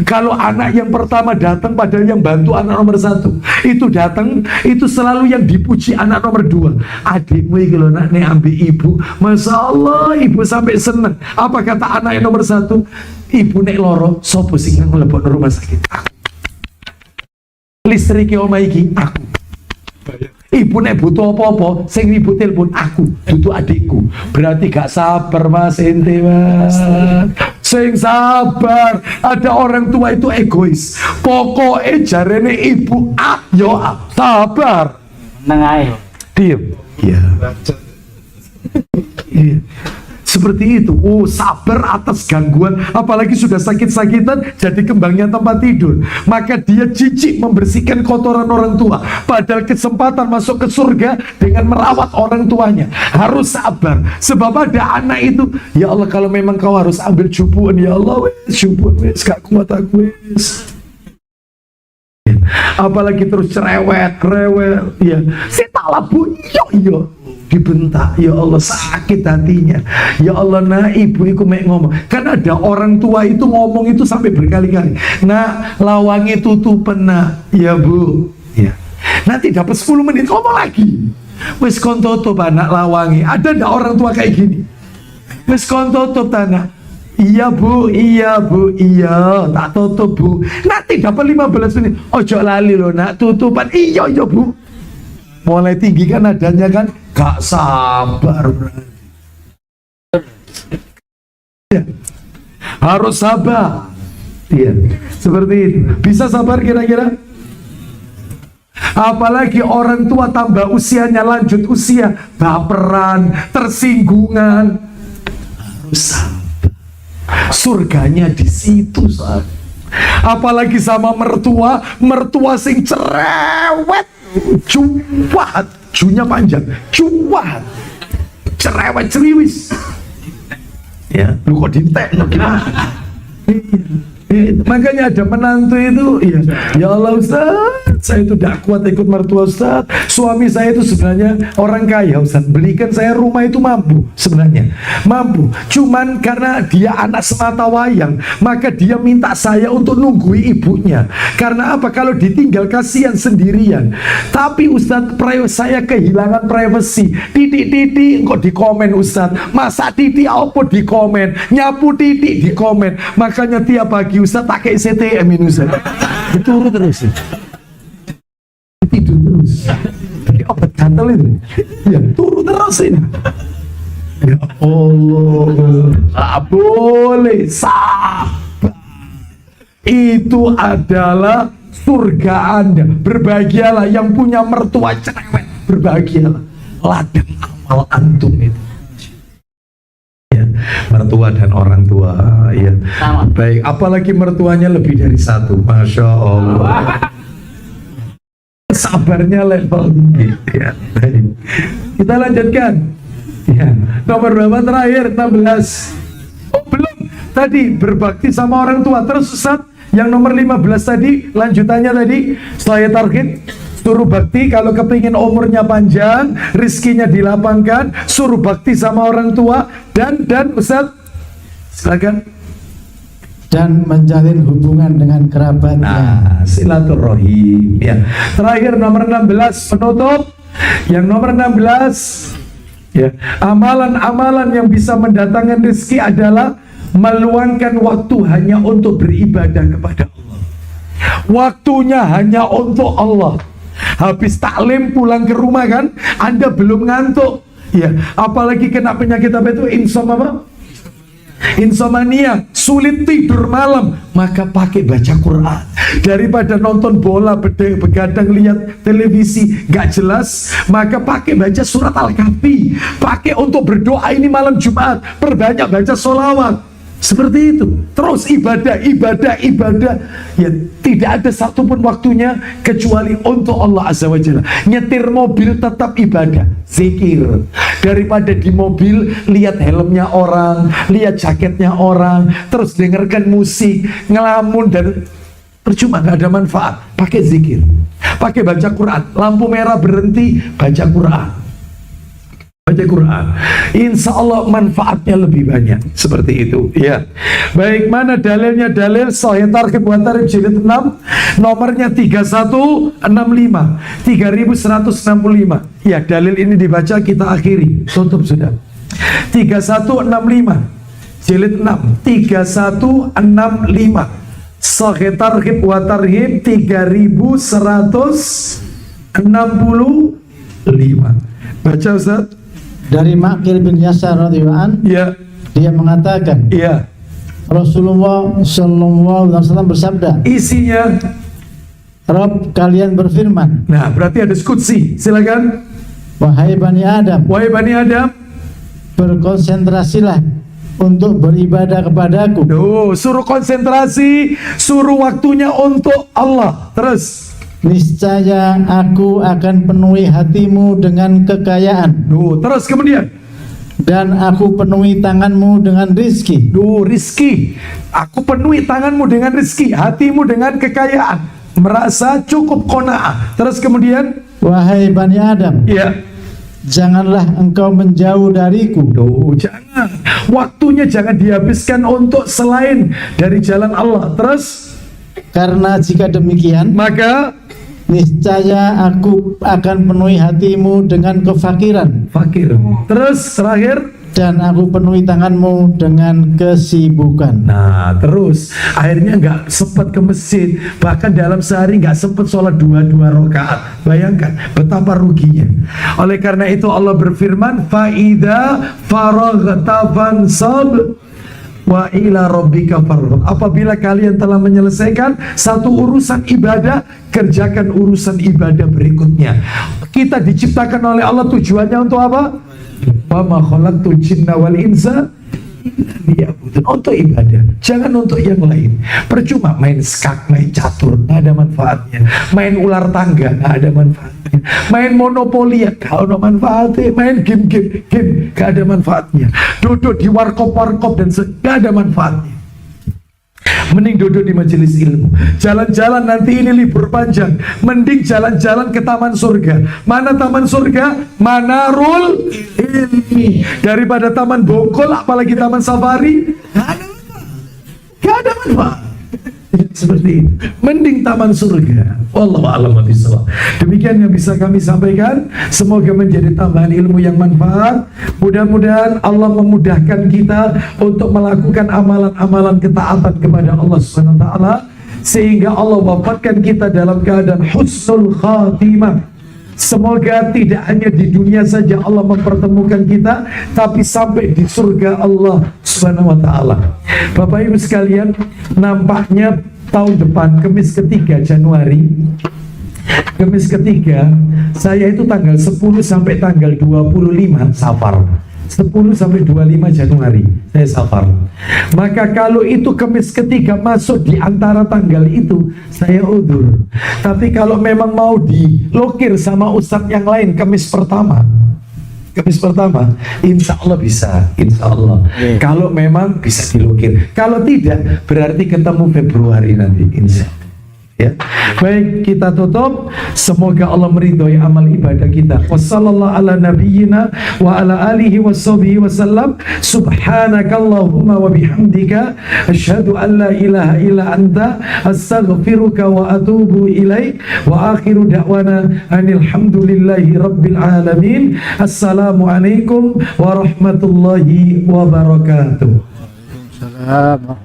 Kalau anak yang pertama datang pada yang bantu anak nomor 1, itu datang, itu selalu yang dipuji anak nomor 2. Adikmu ini loh nak, ambil ibu, Masya Allah ibu sampai seneng. Apa kata anak yang nomor 1? Ibu nek loro, sopo sing ngelebok rumah sakit? Aku. Listriki omah iki, aku. Ibu nek butuh apa-apa, sing ibu telepon aku, butuh adikku. Berarti gak sabar mas ente mas. Sing sabar. Ada orang tua itu egois. Pokoknya jarene ibu sabar. Nengai. Diam. Iya. Iya. Seperti itu. Oh, sabar atas gangguan. Apalagi sudah sakit-sakitan, jadi kembangnya tempat tidur. Maka dia jijik membersihkan kotoran orang tua. Padahal kesempatan masuk ke surga dengan merawat orang tuanya. Harus sabar. Sebab ada anak itu, ya Allah kalau memang kau harus ambil cubuan, ya Allah wes, cubuan wes, gak kuat aku wes. Apalagi terus cerewet, rewel, ya. Sitalah bu, iyo. Dibentak, ya Allah sakit hatinya. Ya Allah nah ibu iku mek ngomong. Kan ada orang tua itu ngomong itu sampai berkali-kali. Nah lawangi tutupen nak, ya bu. Ya. Nanti dapat 10 menit ngomong lagi. Wis kon tutup anak lawangi. Ada ndak orang tua kayak gini? Wis kon tutup tanah. Iya bu, iya, tak tutup bu. Nanti dapat 15 menit. Ojo lali lo nak tutupan. Iya bu. Mulai tinggi kan adanya kan, gak sabar. Ya. Harus sabar. Iya, seperti itu. Bisa sabar kira-kira? Apalagi orang tua tambah usianya, lanjut usia, baperan, tersinggungan. Harus sabar. Surganya di situ, saat. Apalagi sama mertua sing cerewet, cuat, junya panjang, cuat, cerewet ceriwis. Ya, lu kok dintek gimana? Makanya ada menantu itu, ya Allah Ustaz, saya itu tidak kuat ikut mertua Ustaz. Suami saya itu sebenarnya orang kaya Ustaz, belikan saya rumah itu mampu, sebenarnya mampu. Cuman karena dia anak semata wayang, maka dia minta saya untuk nunggui ibunya. Karena apa? Kalau ditinggal kasihan sendirian. Tapi Ustaz, saya kehilangan privasi. Titik-titik kok di komen Ustaz, masa titik apa di komen, nyapu titik di komen. Makanya tiap pagi Ustaz pakai CTM ini Ustaz. Turun terus. Tidur terus. Pakai obat gatal itu. Ya, turun terus ini. Ya Allah, tak boleh sabar. Itu adalah surga Anda. Berbahagialah yang punya mertua cerewet. Berbahagialah. Ladang amal antum itu. Mertua dan orang tua, ya. Baik, apalagi mertuanya lebih dari satu, masya Allah. Sabarnya level tinggi, ya. Baik. Kita lanjutkan. Ya. Nomor berapa terakhir? 16. Oh belum. Tadi berbakti sama orang tua. Terus Ustaz, yang nomor 15 tadi, lanjutannya tadi, saya target. Suruh bakti kalau kepingin umurnya panjang, rizkinya dilapangkan, suruh bakti sama orang tua dan Ustaz, silakan. Dan menjalin hubungan dengan kerabatnya. Nah, silaturahim. Ya. Terakhir nomor 16 penutup. Yang nomor 16, ya, amalan-amalan yang bisa mendatangkan rezeki adalah meluangkan waktu hanya untuk beribadah kepada Allah. Waktunya hanya untuk Allah. Habis taklim pulang ke rumah kan, Anda belum ngantuk, ya. Apalagi kena penyakit apa itu, insomnia, sulit tidur malam, maka pakai baca Quran daripada nonton bola, begadang lihat televisi gak jelas. Maka pakai baca surat Al-Kahfi, pakai untuk berdoa ini malam Jumat, perbanyak baca sholawat. Seperti itu. Terus ibadah. Ya, tidak ada satupun waktunya kecuali untuk Allah Azza wa Jalla. Nyetir mobil tetap ibadah, zikir. Daripada di mobil lihat helmnya orang, lihat jaketnya orang, terus dengarkan musik, ngelamun dan percuma, nggak ada manfaat. Pakai zikir, pakai baca Quran. Lampu merah berhenti, baca Quran. Baca Quran, insya Allah manfaatnya lebih banyak. Seperti itu, ya. Baik, mana dalilnya? Dalil Sahih Targhib wa Tarhib jilid 6, nomornya 3165, 3165. Ya, dalil ini dibaca, kita akhiri, tutup sudah. 3165 jilid 6, 3165 Sahih Targhib wa Tarhib 3165. Baca Ustaz. Dari Ma'qil bin Yasar radhiyallahu anhu, ya, dia mengatakan, ya, Rasulullah sallallahu alaihi wasallam bersabda, isinya, Rabb kalian berfirman. Nah, berarti ada skutsi. Silakan. Wahai Bani Adam, berkonsentrasilah untuk beribadah kepadaku. Suruh konsentrasi, suruh waktunya untuk Allah. Terus, niscaya aku akan penuhi hatimu dengan kekayaan. Terus kemudian, dan aku penuhi tanganmu dengan rizki. Rizki. Aku penuhi tanganmu dengan rizki, hatimu dengan kekayaan. Merasa cukup qanaah. Terus kemudian, wahai Bani Adam, ya, janganlah engkau menjauh dariku. Jangan. Waktunya jangan dihabiskan untuk selain dari jalan Allah. Terus, karena jika demikian, maka niscaya aku akan penuhi hatimu dengan kefakiran. Fakir. Terus terakhir, Dan aku penuhi tanganmu dengan kesibukan. nah terus akhirnya nggak sempat ke masjid, bahkan dalam sehari nggak sempat sholat 2 rakaat. Bayangkan betapa ruginya. Oleh karena itu Allah berfirman, faida faraghta fansab wa ila rabbika farghab. Apabila kalian telah menyelesaikan satu urusan ibadah, kerjakan urusan ibadah berikutnya. Kita diciptakan oleh Allah tujuannya untuk apa? Wa ma khalaqtul jinna wal insa liya'budun, untuk ibadah, jangan untuk yang lain. Percuma main skak, main catur, nggak ada manfaatnya. Main ular tangga, nggak ada manfaatnya. Main monopoli, nggak ada manfaatnya. Main game, nggak ada manfaatnya. Duduk di warkop dan nggak ada manfaatnya. Mending duduk di majelis ilmu. Jalan-jalan nanti ini libur panjang, mending jalan-jalan ke taman surga. Mana taman surga? Manarul ilmi. Daripada taman Bogol, apalagi taman safari, gak ada manfaat. Seperti itu. Mending taman surga. Wallahu a'lam bishawab. Demikian yang bisa kami sampaikan. Semoga menjadi tambahan ilmu yang manfaat. Mudah-mudahan Allah memudahkan kita untuk melakukan amalan-amalan ketaatan kepada Allah Subhanahu wa taala, sehingga Allah wafatkan kita dalam keadaan husnul khatimah. Semoga tidak hanya di dunia saja Allah mempertemukan kita, tapi sampai di surga Allah Subhanahu wa taala. Bapak Ibu sekalian, nampaknya tahun depan Kamis ketiga Januari, Kamis ketiga, saya itu tanggal 10 sampai tanggal 25 Safar. 10 sampai 25 Januari saya safar. Maka kalau itu Kamis ketiga masuk di antara tanggal itu, saya udzur. Tapi kalau memang mau dilokir sama ustadz yang lain Kamis pertama, insya Allah bisa, insya Allah. Kalau memang bisa dilukir, kalau tidak berarti ketemu Februari nanti, insya Allah. Ya, baik, kita tutup. Semoga Allah meridhoi amal ibadah kita. Wassallallahu ala nabiyyina wa ala alihi washabihi wasallam. Subhanakallahumma wa bihamdika asyhadu an la ilaha illa anta astaghfiruka wa atubu ilaik. Wa akhiru da'wana anil hamdulillahi rabbil alamin. Assalamualaikum warahmatullahi wabarakatuh. Salam.